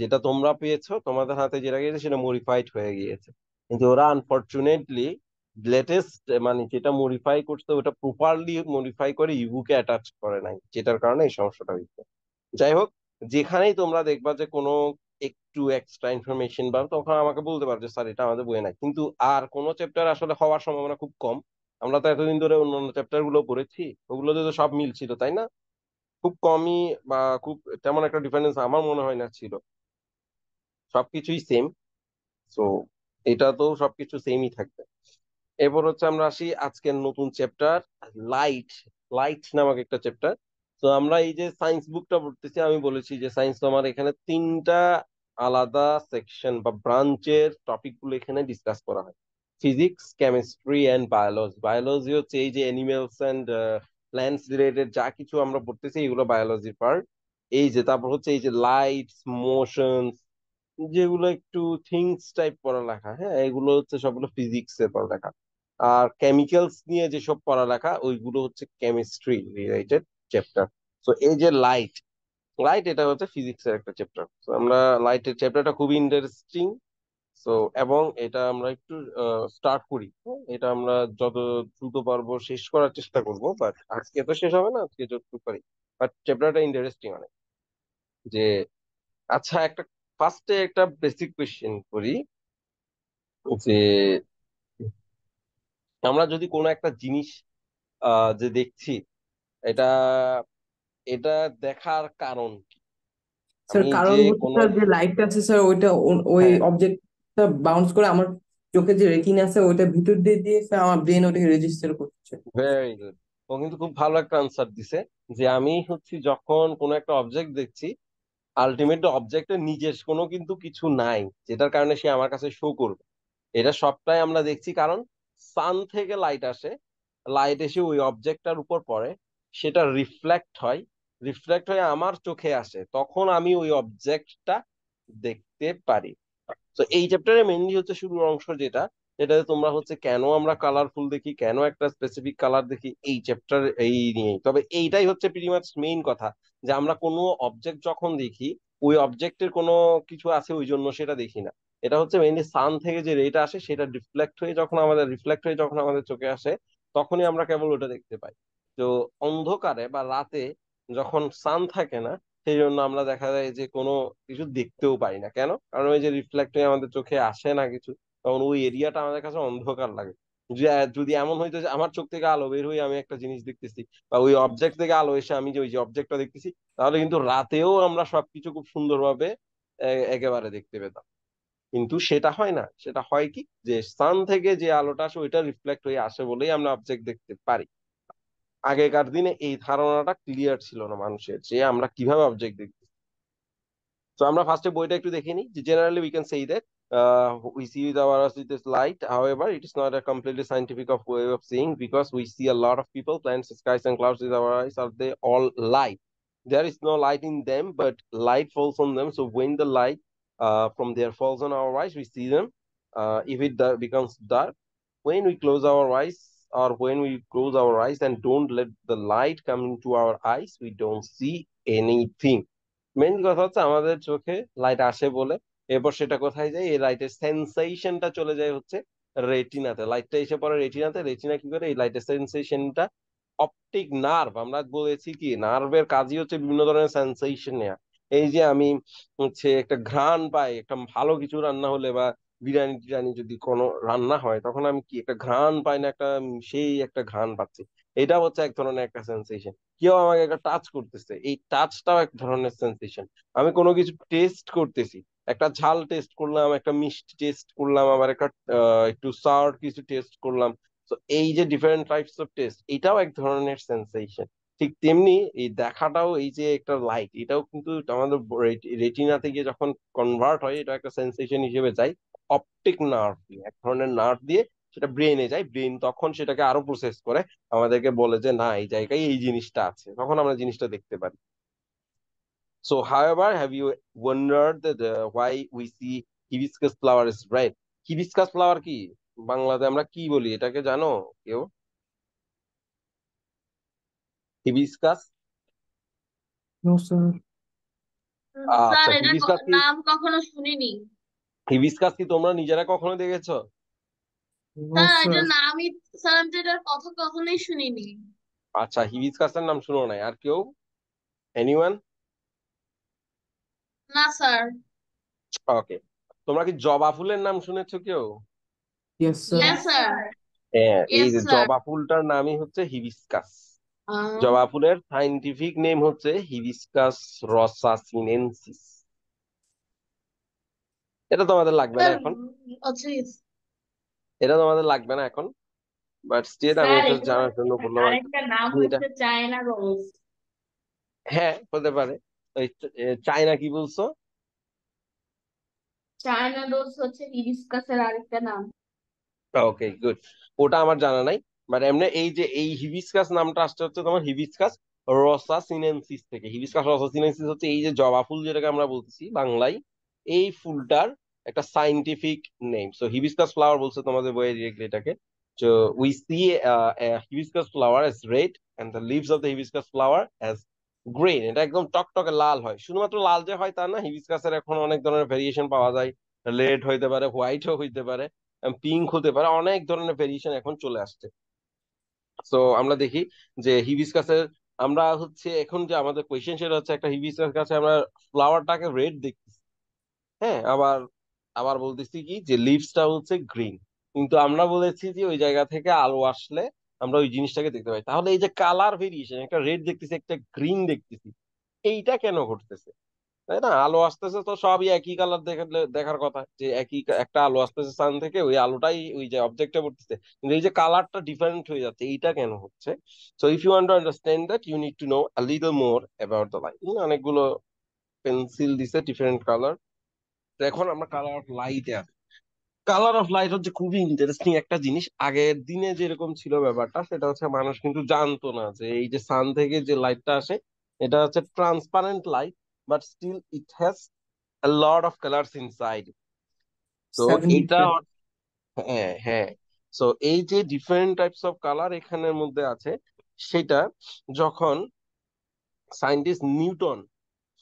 যেটা তোমরা পেয়েছো, তোমাদের হাতে যেটা গিয়েছে সেটা মডিফাইড হয়ে গিয়েছে। কিন্তু ওরা আনফরচুনেটলি লেটেস্ট মানে যেটা মডিফাই করছে ওটা প্রপারলি মডিফাই করে ইবুকে অ্যাটাচ করে নাই, যেটার কারণে এই সমস্যাটা হয়েছে। যাই হোক, যেখানেই তোমরা দেখবা যে কোনো একটু এক্সট্রা ইনফরমেশন বা, তখন আমাকে বলতে পারো যে স্যার এটা আমাদের বইয়ে নাই। কিন্তু আর কোনো চ্যাপ্টার আসলে হওয়ার সম্ভাবনা খুব কম। আমরা তো এতদিন ধরে অন্যান্য চ্যাপ্টার গুলো পড়েছি, ওগুলোতে তো সব মিল ছিল, তাই না? খুব কমই বা খুব তেমন একটা ডিফারেন্স আমার মনে হয় না ছিল, সবকিছুই সেম। সো এটা তো সবকিছু সেমই থাকবে। এরপর হচ্ছে আমরা আসি আজকের নতুন চ্যাপ্টার, লাইট। লাইট নামক একটা চ্যাপ্টার। তো আমরা এই যে সায়েন্স বুকটা পড়তেছি, আমি বলেছি যে সায়েন্স তো আমার এখানে তিনটা আলাদা সেকশন বা ব্রাঞ্চের টপিক গুলো এখানে ডিসকাস করা হয়: physics, chemistry and biology. Biology হচ্ছে এই যে অ্যানিমেলস এন্ড প্ল্যান্টস রিলেটেড যা কিছু আমরা পড়তেছি, এগুলো বায়োলজির পার্ট। এই যে তারপর হচ্ছে এই যে লাইটস, মোশনস, যেগুলো একটু থিংস টাইপ পড়ালেখা, হ্যাঁ, এগুলো হচ্ছে সবগুলো ফিজিক্স এর পড়ালেখা। আর কেমিক্যালস নিয়ে যেসব পড়ালেখা, ওইগুলো হচ্ছে কেমিস্ট্রি রিলেটেড চ্যাপ্টার। তো এই যে লাইট, লাইট এটা হচ্ছে ফিজিক্স এর একটা চ্যাপ্টার। তো আমরা লাইটের চ্যাপ্টারটা খুবই ইন্টারেস্টিং। তো এবং এটা আমরা একটু স্টার্ট করি, হ্যাঁ? এটা আমরা যত দ্রুত পারবো শেষ করার চেষ্টা করব, বাট আজকে তো শেষ হবে না, আজকে যতটুকু পারি। বাট চ্যাপ্টারটা ইন্টারেস্টিং অনেক। যে আচ্ছা, একটা ফার্স্টে একটা বেসিক কোয়েশ্চেন করি, যে আমরা যদি কোনো একটা জিনিস যে দেখছি, এটা এটা দেখার কারণ কি? স্যার আমি যে কারণ হচ্ছে কোনো, স্যার যে লাইটটা আছে স্যার ওইটা ওই হ্যাঁ, অবজেক্টটা বাউন্স করে আমার চোখে যে রেটিনা আছে ওইটা ভিতর দিয়ে দিয়ে স্যার আমার ব্রেন ওটাকে রেজিস্টার করছে। Very good. ও কিন্তু খুব ভালো একটা আনসার দিছে। যে আমি হচ্ছে যখন কোনো একটা অবজেক্ট দেখছি, আলটিমেটলি অবজেক্টের নিজের কোনো কিন্তু কিছু নাই যেটার কারণে সে আমার কাছে শো করবে। এটা সবটাই আমরা দেখছি কারণ সান থেকে লাইট আসে, লাইট এসে ওই অবজেক্টটার উপর পড়ে, সেটা রিফ্লেক্ট হয়, রিফ্লেক্ট হয়ে আমার চোখে আসে, তখন আমি ওই অবজেক্টটা দেখতে পারি। তো এই চ্যাপ্টারে মেইনলি হচ্ছে শুরুর অংশ যেটা, যেটাতে তোমরা হচ্ছে কেন আমরা কালারফুল দেখি, কেন একটা স্পেসিফিক কালার দেখি, এই চ্যাপ্টার এই নিয়ে। তবে এইটাই হচ্ছে প্রিটি মাচ মেইন কথা, যে আমরা কোনো অবজেক্ট যখন দেখি, ওই অবজেক্টের কোনো কিছু আছে ওই জন্য সেটা দেখি না। এটা হচ্ছে মেইনলি সান থেকে যে রেটা আসে সেটা রিফ্লেক্ট হয়ে যখন আমাদের চোখে আসে, তখনই আমরা কেবল ওটা দেখতে পাই। তো অন্ধকারে বা রাতে যখন সান থাকে না, সেই জন্য আমরা দেখা যায় যে কোনো কিছু দেখতেও পাই না। কেন? কারণ ওই যে রিফ্লেক্ট হয়ে আমাদের চোখে আসে না কিছু, তখন ওই এরিয়াটা আমাদের কাছে অন্ধকার লাগে। যদি এমন হইতো যে আমার চোখ থেকে আলো বের হয়ে আমি একটা জিনিস দেখতেছি, বা ওই অবজেক্ট থেকে আলো এসে আমি যে ওই যে অবজেক্টটা দেখতেছি, তাহলে কিন্তু রাতেও আমরা সবকিছু খুব সুন্দরভাবে একেবারে দেখতে পেতাম। কিন্তু সেটা হয় না। সেটা হয় কি, যে সান থেকে যে আলোটা আসে ওইটা রিফ্লেক্ট হয়ে আসে বলেই আমরা অবজেক্ট দেখতে পারি। আগেকার দিনে এই ধারণাটা ক্লিয়ার ছিল না মানুষের, যে আমরা কিভাবে অবজেক্ট দেখি। তো আমরা ফার্স্টে বইটা একটু দেখে নিই। Generally we can say that we see with our eyes with this light. However, it is not a completely scientific of way of seeing, because we see a lot of people, plants, skies, and clouds with our eyes. Are they all light? There is no light in them, but light falls on them. So when the light from there falls on our eyes, we see them. If it becomes dark, when we close our eyes, or when we close our eyes and don't let the light come into our eyes, we don't see anything. Main কথা হচ্ছে আমাদের চোখে light আসে বলে, এরপর সেটা কোথায় যায়, এই লাইটের সেন্সেশনটা চলে যায় হচ্ছে রেটিনাতে। লাইটটা এসে পড়ে রেটিনাতে, রেটিনা কি করে এই লাইটের সেন্সেশনটা, অপটিক নার্ভ, আমরা বলেছি কি নার্ভের কাজই হচ্ছে বিভিন্ন ধরনের সেন্সেশন নেওয়া। এই যে আমি হচ্ছে একটা ঘ্রাণ পাই একটা ভালো কিছু রান্না হলে, বা বিরিয়ানি টিরিয়ানি যদি কোনো রান্না হয়, তখন আমি কি একটা ঘ্রাণ পাই না, একটা সেই একটা ঘ্রাণ পাচ্ছি। এটা হচ্ছে এক ধরনের একটা সেন্সেশন। কেউ আমাকে একটা টাচ করতেছে, এই টাচটাও এক ধরনের সেন্সেশন। আমি কোনো কিছু টেস্ট করতেছি, একটা ঝাল টেস্ট করলাম, একটা মিষ্টি টেস্ট করলাম, আবার একটা একটু সাওয়ার কিছু টেস্ট করলাম। তো এই যে ডিফারেন্ট টাইপস অফ টেস্ট, এটাও এক ধরনের সেন্সেশন। ঠিক তেমনি এই দেখাটাও, এই যে একটা লাইট, এটাও কিন্তু আমাদের রেটিনাতে গিয়ে যখন কনভার্ট হয়, এটা একটা সেন্সেশন হিসেবে যায় অপটিক নার্ভ দিয়ে, এক ধরনের নার্ভ দিয়ে সেটা ব্রেনে যায়। ব্রেন তখন সেটাকে আরো প্রসেস করে আমাদেরকে বলে যে না, এই জায়গায় এই জিনিসটা আছে, তখন আমরা জিনিসটা দেখতে পারি। So, however, have you wondered that why we see hibiscus flower is red? Hibiscus flower কি বাংলাতে আমরা কি বলি, এটাকে জানো কেউ? হিবিস্কাস। No sir. স্যার আচ্ছা, এটা হিবিস্কাস কি, নাম কখনো শুনিনি। হিবিস্কাস কি তোমরা নিজেরা কখনো দেখেছো? নো স্যার এটা স্যার। নামই, স্যার আমি তো এটার কথা কখনোই শুনিনি। আচ্ছা, হিবিস্কাসের নাম শুনো নাই আর কেউ? এনিওয়ান? না স্যার। ওকে। তোমরা কি জবা ফুলের নাম শুনেছো কেউ? Yes sir. Yes sir. হ্যাঁ, এই ইয়েস যে স্যার। জবা ফুলটার নামই হচ্ছে হিবিস্কাস। জবা ফুলের সাইন্টিফিক নেম হচ্ছে হিবিস্কাস রসাসিনেনসিস। এটা তোমাদের লাগবে না স্যার এখন, আচ্ছা এটা তোমাদের লাগবে না এখন, বাট স্টিল আমি স্যার এটা এটার জানার জন্য বললাম আর কি। আরেকটা নাম যে এটা, হচ্ছে চায়না রোজ। হ্যাঁ হতে পারে। ওই চায়না কি বলছো? চায়না রোজ হচ্ছে হিবিস্কাসের আরেকটা নাম। ওকে, গুড। ওটা আমার জানা নাই। বাট এমনি এই যে এই হিবিস্কাস নামটা আসছে হচ্ছে তোমার হিবিস্কাস রসাসিনেনসিস থেকে। হিবিস্কাস রসাসিনেনসিস হচ্ছে এই যে জবা ফুল যেটাকে আমরা বলতেছি বাংলায়, এই ফুলটার একটা scientific name. So hibiscus flower বলছে তোমাদের বইয়ে ডিরেক্টলি এটাকে। So we see a hibiscus flower as red and the leaves of the hibiscus flower as green. এটা একদম টকটকে লাল হয়। শুধুমাত্র লাল যে হয় তা না, হিবিস্কাসের এখন অনেক ধরনের ভেরিয়েশন পাওয়া যায়। রেড হইতে পারে, হোয়াইটও হইতে পারে, পিঙ্ক হতে পারে, অনেক ধরনের ভেরিয়েশন এখন চলে আসছে। তো আমরা দেখি যে হিবিস্কাসের, আমরা হচ্ছে এখন যে আমাদের কোয়েশ্চেন সেটা হচ্ছে একটা হিবিস্কাস কাছে আমরা ফ্লাওয়ারটাকে রেড দেখতেছি, হ্যাঁ, আবার আবার বলতেছি কি যে লিভসটা হচ্ছে গ্রিন। কিন্তু আমরা বলেছি যে ওই জায়গা থেকে আলো আসলে আমরা ওই জিনিসটাকে দেখতে পাই। তাহলে এই যে কালার ভেরিয়েশন, একটা রেড দেখতেছি একটা গ্রিন দেখতেছি, এইটা কেন ঘটতেছে? তাই না? আলো আসতেছে তো সবই একই কালার দেখার কথা, যে একই একটা আলো আসতেছে সান থেকে, ওই আলোটাই ওই যে অবজেক্টে পড়তেছে, কিন্তু এই যে কালারটা ডিফারেন্ট হয়ে যাচ্ছে, এইটা কেন হচ্ছে? So if you want to understand that, you need to know a little more about the light. অনেকগুলো পেন্সিল দিছে ডিফারেন্ট কালার। তো এখন আমরা কালার অফ লাইটে আসি। কালার অফ লাইট হচ্ছে খুবই ইন্টারেস্টিং একটা জিনিস। আগের দিনে যেরকম ছিল ব্যাপারটা, সেটা হচ্ছে মানুষ কিন্তু জানতো না যে এই যে সান থেকে যে লাইটটা আসে, এটা হচ্ছে transparent light, but still it has a lot of colors inside. তো 70 এইটা, হ্যাঁ হ্যাঁ, সো এই যে ডিফারেন্ট টাইপস অফ কালার এখানের মধ্যে আছে, সেটা যখন সায়েন্টিস্ট নিউটন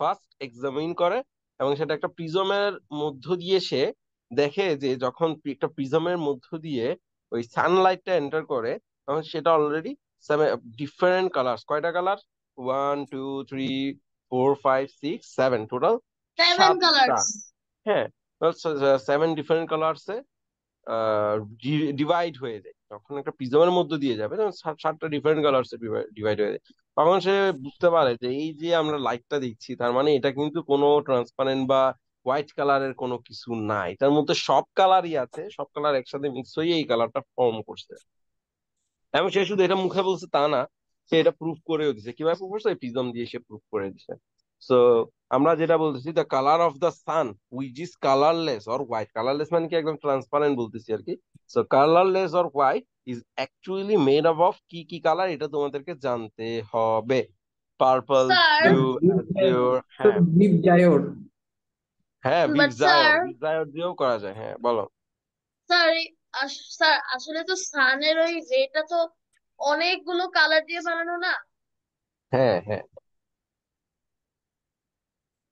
ফার্স্ট এক্সামিন করে, এবং সেটা একটা প্রিজমের মধ্য দিয়ে সে দেখে যে যখন একটা প্রিজমের মধ্য দিয়ে ওই সানলাইটটা এন্টার করে, তখন সেটা অলরেডি ডিফারেন্ট কালার, কয়টা কালার, 1 2 3 4 5 6 7, টোটাল 7 7টা। কালার্স। হ্যাঁ, 7 ডিফারেন্ট কালার্সে ডিভাইড হয়ে যায়। যখন একটা প্রিজমের মধ্যে দিয়ে যাবে তখন 7টা ডিফারেন্ট কালার ডিভাইড হয়ে যায়। তখন সে বুঝতে পারে যে এই যে আমরা লাইটটা দেখছি, তার মানে এটা কিন্তু কোনো ট্রান্সপারেন্ট বা হোয়াইট কালারের কোনো কিছু না, এটার মধ্যে সব কালারই আছে, সব কালার একসাথে মিক্স হয়ে এই কালারটা ফর্ম করছে। এবং সে শুধু এটা মুখে বলছে তা না, সে এটা প্রুফ করেও দিছে। কিভাবে প্রুফ করছে? প্রিজম দিয়ে সে প্রুফ করে দিছে। সো আমরা যেটা বলতেছি, the colour of the sun which is colourless or white, colourless মানে কি একদম ট্রান্সপারেন্ট বলতেছি আর কি। So colourless or white is actually made up of কি কি কালার, এটা তোমাদেরকে জানতে হবে। পার্পল, স্যার, ব্লু, অ্যাজিওর, হ্যাঁ ডিপ ডায়োড। হ্যাঁ, বাট স্যার, বিট জায়োড দিয়েও করা যায়, হ্যাঁ বলো। স্যার স্যার আসলে তো সানের ওই রেটা তো অনেকগুলো কালার দিয়ে বানানো না। হ্যাঁ হ্যাঁ,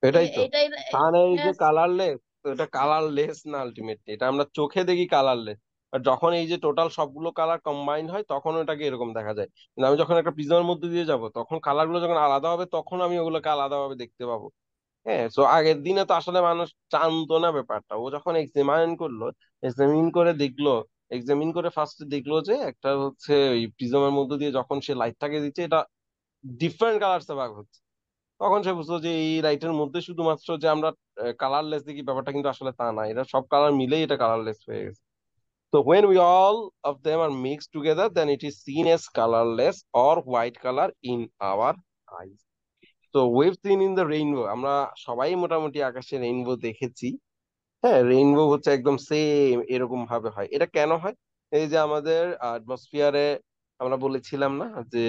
এটাই তো। এটাই। সানের এই যে হ্যাঁ। কালারলেস, তো এটা কালারলেস না, আলটিমেটলি এটা আমরা চোখে দেখি কালারলেস। আর যখন এই যে টোটাল সবগুলো কালার কম্বাইন হয়, তখন ওটাকে এরকম দেখা যায়। কিন্তু আমি যখন একটা প্রিজমের মধ্যে দিয়ে যাব, তখন কালার গুলো যখন আলাদা হবে, তখন আমি ওগুলোকে আলাদাভাবে দেখতে পাবো। হ্যাঁ, তো আগের দিনে তো আসলে মানুষ জানতো না ব্যাপারটা, ও যখন এক্সামিন করলো, এক্সামিন করে দেখলো, এক্সামিন করে ফার্স্টে দেখলো যে একটা হচ্ছে ওই প্রিজমের মধ্যে দিয়ে যখন সে লাইটটাকে দিচ্ছে এটা ডিফারেন্ট কালার ভাগ হচ্ছে, তখন সে বুঝলো যে এই লাইটের মধ্যে শুধুমাত্র যে আমরা কালারলেস দেখি ব্যাপারটা কিন্তু আসলে তা না, এটা সব কালার মিলেই এটা কালারলেস হয়ে গেছে। So when we all of them are mixed together, then it is seen as colorless or white color in our eyes. So we've seen in the rainbow, আমরা সবাই মোটামুটি আকাশে রেইনবো দেখেছি। হ্যাঁ, রেইনবো হচ্ছে একদম সেম এরকম ভাবে হয়। এটা কেন হয়? এই যে আমাদের অ্যাটমসফিয়ারে আমরা বলেছিলাম না যে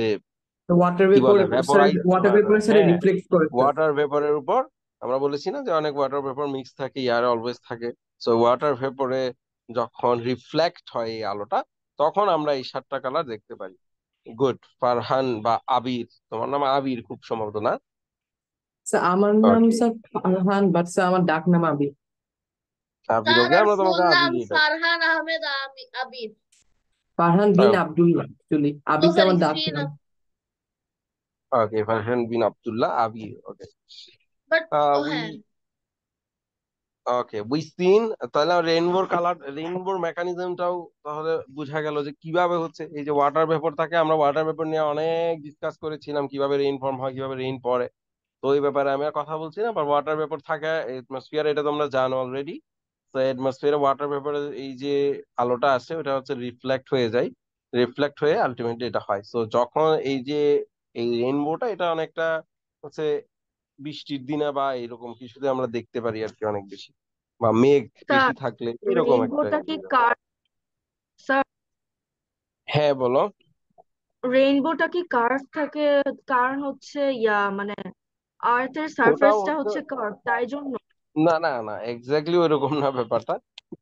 ওয়াটার কি ভেপর বলে স্যার, ভ্যাপোরাইজ, ওয়াটার ভেপরের সাথে হ্যাঁ, রিফ্লেক্ট করেছে। ওয়াটার ভেপরের উপর আমরা বলেছি না যে অনেক ওয়াটার ভেপর মিক্স থাকে, এয়ারে অলওয়েজ থাকে। সো ওয়াটার ভেপরে যখন রিফ্লেক্ট হয় এই আলোটা, তখন আমরা এই 7টা কালার দেখতে পারি। গুড। ফারহান বা আবির, তোমার নাম আবির খুব সম্ভবত না? স্যার আমার নাম ওকে, স্যার ফারহান, বাট স্যার আমার ডাক নাম আবির। আবির, ওকে, তার আমরা ফুল তোমাকে নাম আবিরই ডাকি। ফারহান আহমেদ আবিদ। ফারহান বিন আব্দুল্লাহ অ্যাকচুয়ালি, ও আবির সরি, আমার ডাক বিন। নাম। ওকে, ফারহান বিন আব্দুল্লাহ আবির, ওকে। বাট ও উই হ্যাঁ, ওকে, উই সিন। তাহলে রেইনবোর কালার, রেইনবোর মেকানিজমটাও তাহলে বোঝা গেল যে কিভাবে হচ্ছে এই যে ওয়াটার ভেপর থাকে। আমরা ওয়াটার ভেপর নিয়ে অনেক ডিসকাস করেছিলাম, কিভাবে রেইন ফর্ম হয়, কিভাবে রেইন পড়ে। তো এই ব্যাপারে আমি আর কথা বলছি না, বাট ওয়াটার ভেপর থাকে এটমসফিয়ার, এটা তোমরা জানো অলরেডি। তো এটমসফিয়ারে ওয়াটার ভেপরে এই যে আলোটা আসে ওটা হচ্ছে রিফ্লেক্ট হয়ে যায়, রিফ্লেক্ট হয়ে আলটিমেটলি এটা হয়। তো যখন এই যে এই রেইনবোটা, এটা অনেকটা হচ্ছে বৃষ্টির দিনে বা এরকম কিছুতে আমরা দেখতে পারি আর কি, অনেক বেশি, বা মেঘ বেশি স্যার থাকলে এরকম একটা রেইনবোটা কি ইয়ে। কার স্যার হ্যাঁ, বলো। রেইনবোটা কি কার্ভ থাকে? কারণ হচ্ছে মানে আর্থের ওটাও সারফেসটা হচ্ছে, হচ্ছে কার্ভ, তাই জন্য। না না না, এক্স্যাক্টলি ওইরকম না ব্যাপারটা।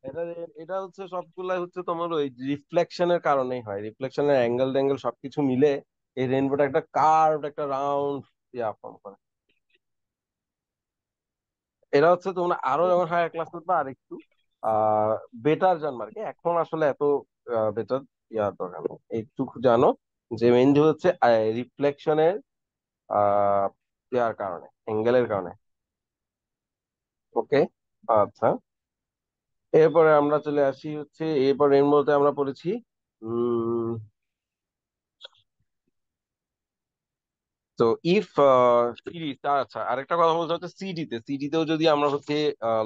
এটা এটা হচ্ছে সবগুলাই হচ্ছে তোমার ওই রিফ্লেকশনের কারণেই হয়, রিফ্লেকশনের অ্যাঙ্গেল ট্যাঙ্গেল সবকিছু মিলে এই রেইনবোটা একটা কার্ভ, একটা রাউন্ড ইয়া ফর্ম করে। এটা হচ্ছে তোমরা আরো যখন হায়ার ক্লাস করবে আর একটু আহ বেটার জানবে আর কি। এখন আসলে এত বেটার ইয়ার দরকার নেই, এইটুকু জানো যে মেইনলি হচ্ছে রিফ্লেকশনের আহ ইয়ার কারণে, অ্যাঙ্গেলের কারণে। ওকে, আচ্ছা। এরপরে আমরা চলে আসি হচ্ছে, এরপর এর মধ্যে আমরা পড়েছি উম তো ইফ সিরিজ, আচ্ছা আরেকটা কথা বলতে হচ্ছে সিডিতে, সিডিতেও যদি আমরা হচ্ছে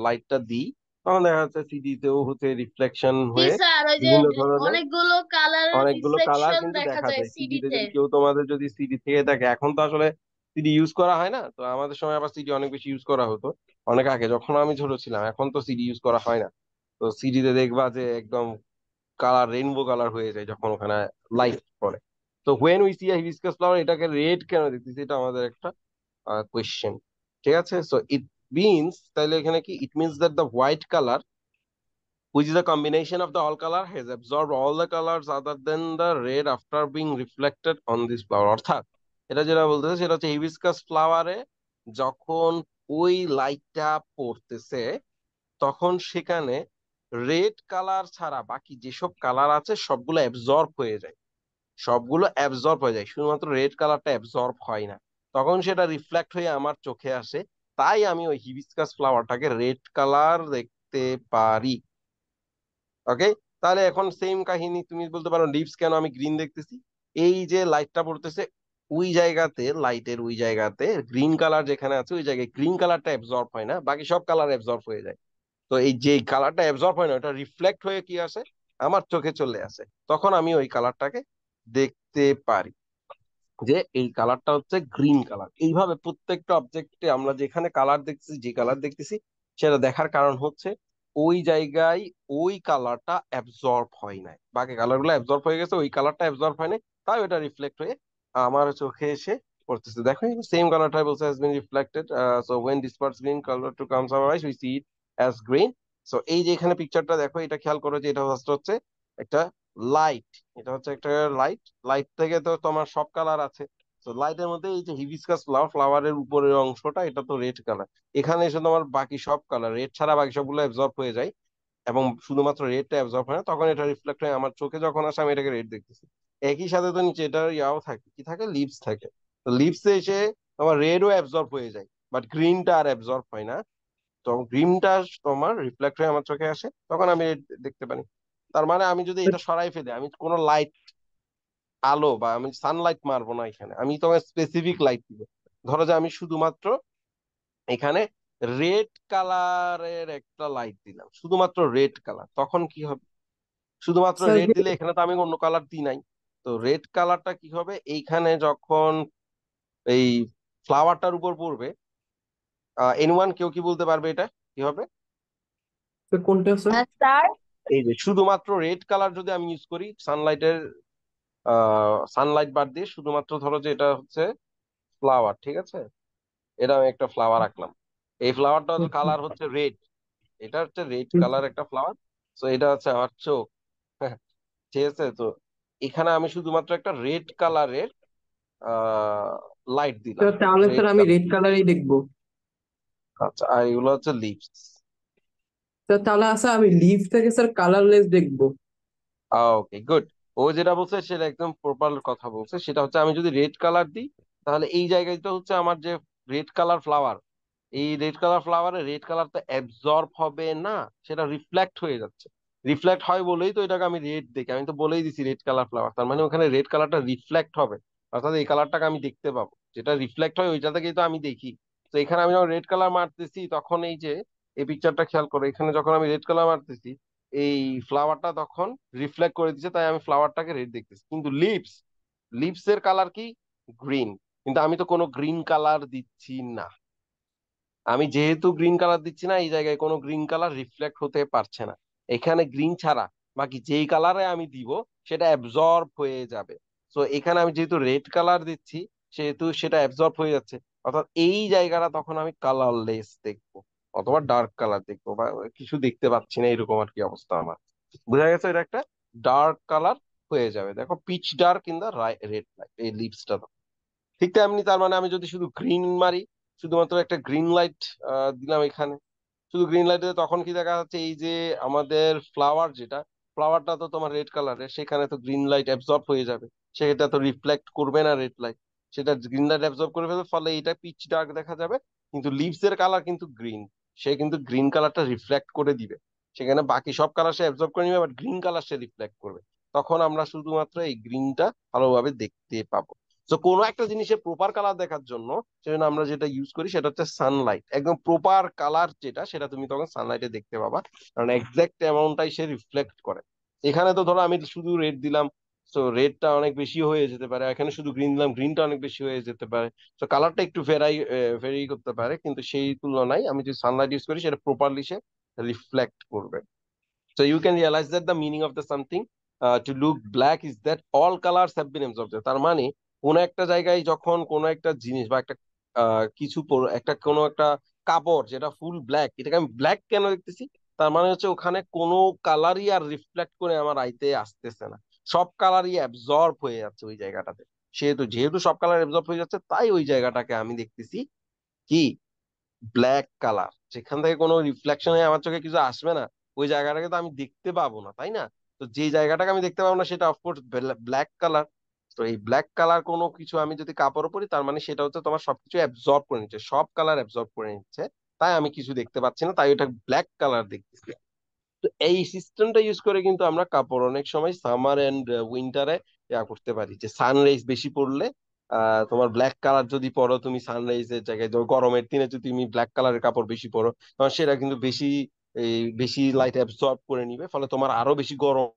লাইটটা দিই, তখন দেখা যাচ্ছে সিডিতেও হচ্ছে রিফ্লেকশন জি হয়ে স্যার, ওই যে বিভিন্ন ধরনের অনেকগুলো কালারের অনেকগুলো কালার রিফ্লেকশন কিন্তু দেখা দেখা যায় যায় সিডিতে। সিডিতে। যদি কেউ তোমাদের যদি সিডি থেকে থাকে, এখন তো আসলে সিডি ইউজ করা হয় না, তো আমাদের সময় আবার সিডি অনেক বেশি ইউজ করা হতো অনেক আগে যখন আমি ছোট ছিলাম। এখন তো সিডি ইউজ করা হয় না। তো সিডিতে দেখবা যে একদম কালার রেইনবো কালার হয়ে যায় যখন ওখানে লাইট পড়ে। তো when we see hibiscus flower, এটাকে রেড কেন দেখতেছি, এটা আমাদের একটা কোয়েশ্চেন। ঠিক আছে, সো ইট মিনস, তাহলে এখানে কি it means that the white colour which is a combination of the all color has absorbed all the colors other than the red after being reflected on this flower। অর্থাৎ এটা যেটা বলতেছে সেটা হচ্ছে hibiscus ফ্লাওয়ারে যখন ওই লাইটটা পড়তেছে, তখন সেখানে রেড কালার ছাড়া বাকি যেসব কালার আছে সবগুলো অ্যাবজর্ব হয়ে যায়, সবগুলো অ্যাবজর্ব হয়ে যায়, শুধুমাত্র রেড কালারটা অ্যাবজর্ব হয় না। তখন সেটা রিফ্লেক্ট হয়ে আমার চোখে আসে, তাই আমি ওই হিবিস্কাস ফ্লাওয়ারটাকে রেড কালার দেখতে পারি। ওকে, তাহলে এখন সেম কাহিনী তুমি বলতে পারো লিভস কেন আমি গ্রিন দেখতেছি। এই যে লাইটটা পড়তেছে ওই জায়গাতে, লাইটের ওই জায়গাতে গ্রিন কালার যেখানে আছে ওই জায়গায় গ্রিন কালারটা অ্যাবজর্ব হয় না, বাকি সব কালার অ্যাবজর্ব হয়ে যায়। তো এই যে কালারটা অ্যাবজর্ব হয় না, ওটা রিফ্লেক্ট হয়ে কি আসে, আমার চোখে চলে আসে, তখন আমি ওই কালারটাকে দেখতে পারি যে এই কালারটা হচ্ছে গ্রিন কালার। এইভাবে প্রত্যেকটা অবজেক্টে আমরা যেখানে কালার দেখতেছি, যে কালার দেখতেছি, সেটা দেখার কারণ হচ্ছে ওই জায়গায় ওই কালারটা অ্যাবজর্ব হয় নাই, বাকি কালার গুলো অ্যাবজর্ব হয়ে গেছে, ওই কালারটা অ্যাবজর্ব হয় নাই, তাই ওটা রিফ্লেক্ট হয়ে আমার চোখে এসে পড়তেছে। দেখো সেম কালারটাই বলছে has been reflected, so when dispersed green color to comes our eyes we see it as green। So এই যে এখানে পিকচারটা দেখো, এটা খেয়াল করো যে এটা হচ্ছে একটা লাইট, এটা হচ্ছে একটা লাইট। লাইট থেকে তো তোমার সব কালার আছে, তো লাইটের মধ্যে এই যে হিবিস্কাস ফ্লাওয়ার, ফ্লাওয়ারের উপরের অংশটা এটা তো রেড কালার, এখানে এসে তোমার বাকি সব কালার, রেড ছাড়া বাকি সবগুলো অ্যাবজর্ব হয়ে যায়, এবং শুধুমাত্র রেডটা অ্যাবজর্ব হয় না, তখন এটা রিফ্লেক্ট হয়ে আমার চোখে যখন আসে আমি এটাকে রেড দেখতেছি। একই সাথে তো নিচে এটার ইয়াও থাকে, কি থাকে, লিভস থাকে। তো লিভসে এসে তোমার রেডও অ্যাবজর্ব হয়ে যায়, বাট গ্রিনটা আর অ্যাবজর্ব হয় না। তখন গ্রিনটা তোমার রিফ্লেক্ট হয়ে আমার চোখে আসে, তখন আমি red দেখতে পারি। তার মানে আমি যদি এটা সরাই ফেলি, আমি কোনো লাইট, আলো বা আমি সানলাইট মারবো না এখানে, আমি তোমার স্পেসিফিক লাইট দিব। ধরো যে আমি শুধুমাত্র এখানে রেড কালারের একটা লাইট দিলাম, শুধুমাত্র রেড কালার, তখন কি হবে? শুধুমাত্র স্যার রেড দিলে এখানে তো আমি অন্য কালার দিই নাই। তো রেড কালারটা কি হবে এইখানে যখন এই ফ্লাওয়ারটার উপর পড়বে, এনিওয়ান কেউ কি বলতে পারবে এটা কি হবে? কোনটা স্যার? স্যার, এই যে শুধুমাত্র রেড কালার যদি আমি ইউজ করি সানলাইটের, সানলাইট বাদ দিয়ে, শুধুমাত্র ধরো যে এটা হচ্ছে ফ্লাওয়ার, ঠিক আছে, এটা আমি একটা ফ্লাওয়ার আঁকলাম, এই ফ্লাওয়ারটা কালার হচ্ছে রেড, এটা হচ্ছে রেড কালার একটা ফ্লাওয়ার। তো এটা হচ্ছে আমার চোখ। ঠিক আছে, তো এখানে আমি শুধুমাত্র একটা রেড কালারের লাইট দিলাম, স্যার তাহলে রেড স্যার আমি কালার। রেড কালারই দেখবো। আচ্ছা, আর এগুলো হচ্ছে লিপস। স্যার তাহলে স্যার আমি লিভ থেকে স্যার কালারলেস দেখবো। ওকে, গুড। ও যেটা বলছে সেটা একদম প্রপার কথা বলছে, সেটা হচ্ছে আমি যদি রেড কালার দিই, তাহলে এই জায়গাটা হচ্ছে আমার যে রেড কালার ফ্লাওয়ার, এই রেড কালার ফ্লাওয়ারে রেড কালার তো অ্যাবজর্ব হবে না, সেটা রিফ্লেক্ট হয়ে যাচ্ছে। রিফ্লেক্ট হয় বলেই তো এটাকে আমি রেড দেখি, আমি তো বলেই দিছি রেড কালার ফ্লাওয়ার, তার মানে ওখানে রেড কালারটা রিফ্লেক্ট হবে, অর্থাৎ এই কালারটাকে আমি দেখতে পাবো, যেটা রিফ্লেক্ট হয় ওইটা থেকেই তো আমি দেখি। তো এখানে আমি যখন রেড কালার মারতেছি, তখন এই যে এই পিকচারটা খেয়াল করো, এখানে যখন আমি রেড কালার মারতেছি, এই ফ্লাওয়ারটা তখন রিফ্লেক্ট করে দিচ্ছে, তাই আমি ফ্লাওয়ারটাকে রেড দেখতেছি। কিন্তু লিপস এর কালার কি? গ্রিন। কিন্তু আমি তো কোনো গ্রিন কালার দিচ্ছি না। আমি যেহেতু গ্রিন কালার দিচ্ছি না, এই জায়গায় কোনো গ্রিন কালার রিফ্লেক্ট হতে পারছে না। এখানে গ্রিন ছাড়া বাকি যেই কালারে আমি দিব সেটা অ্যাবজর্ব হয়ে যাবে। তো এখানে আমি যেহেতু রেড কালার দিচ্ছি, সেহেতু সেটা অ্যাবজর্ব হয়ে যাচ্ছে, অর্থাৎ এই জায়গাটা তখন আমি কালারলেস দেখবো, অথবা ডার্ক কালার দেখবো, বা কিছু দেখতে পাচ্ছি না, এরকম আর কি অবস্থা আমার। বোঝা গেছে? এটা একটা ডার্ক কালার হয়ে যাবে, দেখো peach dark in the red light, এই লিপসটা। ঠিক তেমনি তার মানে আমি যদি শুধু গ্রিন মারি, শুধুমাত্র একটা গ্রিন লাইট দিলাম এখানে, শুধু গ্রিন লাইটে, তখন কি দেখা যাচ্ছে এই যে আমাদের ফ্লাওয়ার, যেটা ফ্লাওয়ারটা তো তোমার রেড কালারের, সেখানে তো গ্রিন লাইট অ্যাবজর্ব হয়ে যাবে, সেটা তো রিফ্লেক্ট করবে না রেড লাইট, সেটা গ্রিন লাইট অ্যাবজর্ব করে ফেলবে, ফলে এটা পিচ ডার্ক দেখা যাবে। কিন্তু লিভস এর কালার কিন্তু গ্রিন, সে কিন্তু গ্রিন কালারটা রিফ্লেক্ট করে দিবে, সেখানে বাকি সব কালার সে অ্যাবজর্ব করে নিবে, but green colour say reflect করবে, তখন আমরা শুধুমাত্র এই গ্রিনটা ভালোভাবে দেখতে পাবো। তো কোনো একটা জিনিসের প্রপার কালার দেখার জন্য, সেজন্য আমরা যেটা ইউজ করি সেটা হচ্ছে সানলাইট, একদম প্রপার কালার যেটা, সেটা তুমি তখন সানলাইটে দেখতে পাবা, কারণ এক্সাক্ট অ্যামাউন্টটাই সে রিফ্লেক্ট করে। এখানে তো ধরো আমি শুধু রেড দিলাম, তো রেডটা অনেক বেশি হয়ে যেতে পারে, এখানে শুধু গ্রিন দিলাম, গ্রিনটা অনেক বেশি হয়ে যেতে পারে। তো কালারটা একটু ভেরি করতে পারে, কিন্তু সেই তুলনায় আমি যদি সানলাইট ইউজ করি, সেটা প্রপারলি সে রিফ্লেক্ট করবে। So you can realize that the meaning of the something to look black is that all colors have been absorbed. তার মানে কোন একটা জায়গায় যখন কোন একটা জিনিস বা একটা একটা কোন একটা কাপড় যেটা ফুল ব্ল্যাক, এটাকে আমি ব্ল্যাক কেন দেখতেছি, তার মানে হচ্ছে ওখানে কোনো কালারই আর রিফ্লেক্ট করে আমার আইতে আসতেছে না, সব কালারই অ্যাবজর্ব হয়ে যাচ্ছে ওই জায়গাটাতে। যেহেতু সব কালার অ্যাবজর্ব হয়ে যাচ্ছে, তাই ওই জায়গাটাকে আমি দেখতেছি কি ব্ল্যাক কালার, যেখান থেকে কোনো রিফ্লেকশনে আমার চোখে কিছু আসবে না, ওই জায়গাটাকে তো আমি দেখতে পাবো না, তাই না? তো যে জায়গাটাকে আমি দেখতে পাবো না, সেটা অফকোর্স ব্ল্যাক কালার। তো এই ব্ল্যাক কালার কোনো কিছু আমি যদি কাপড় পরি, তার মানে সেটা হচ্ছে তোমার সবকিছু অ্যাবজর্ব করে নিচ্ছে, সব কালার অ্যাবজর্ব করে নিচ্ছে, তাই আমি কিছু দেখতে পাচ্ছি না, তাই ওটা ব্ল্যাক কালার দেখতেছি। তো এই সিস্টেমটা ইউজ করে কিন্তু আমরা কাপড় অনেক সময় সামার এন্ড উইন্টারে করতে পারি, যে সানরাইজ বেশি পড়লে তোমার ব্ল্যাক কালার যদি পরো তুমি সানরাইজের জায়গায়, ধরো গরমের দিনে যদি তুমি ব্ল্যাক কালারের কাপড় বেশি পরো, তখন সেটা কিন্তু বেশি লাইট অ্যাবজর্ব করে নিবে, ফলে তোমার আরো বেশি গরম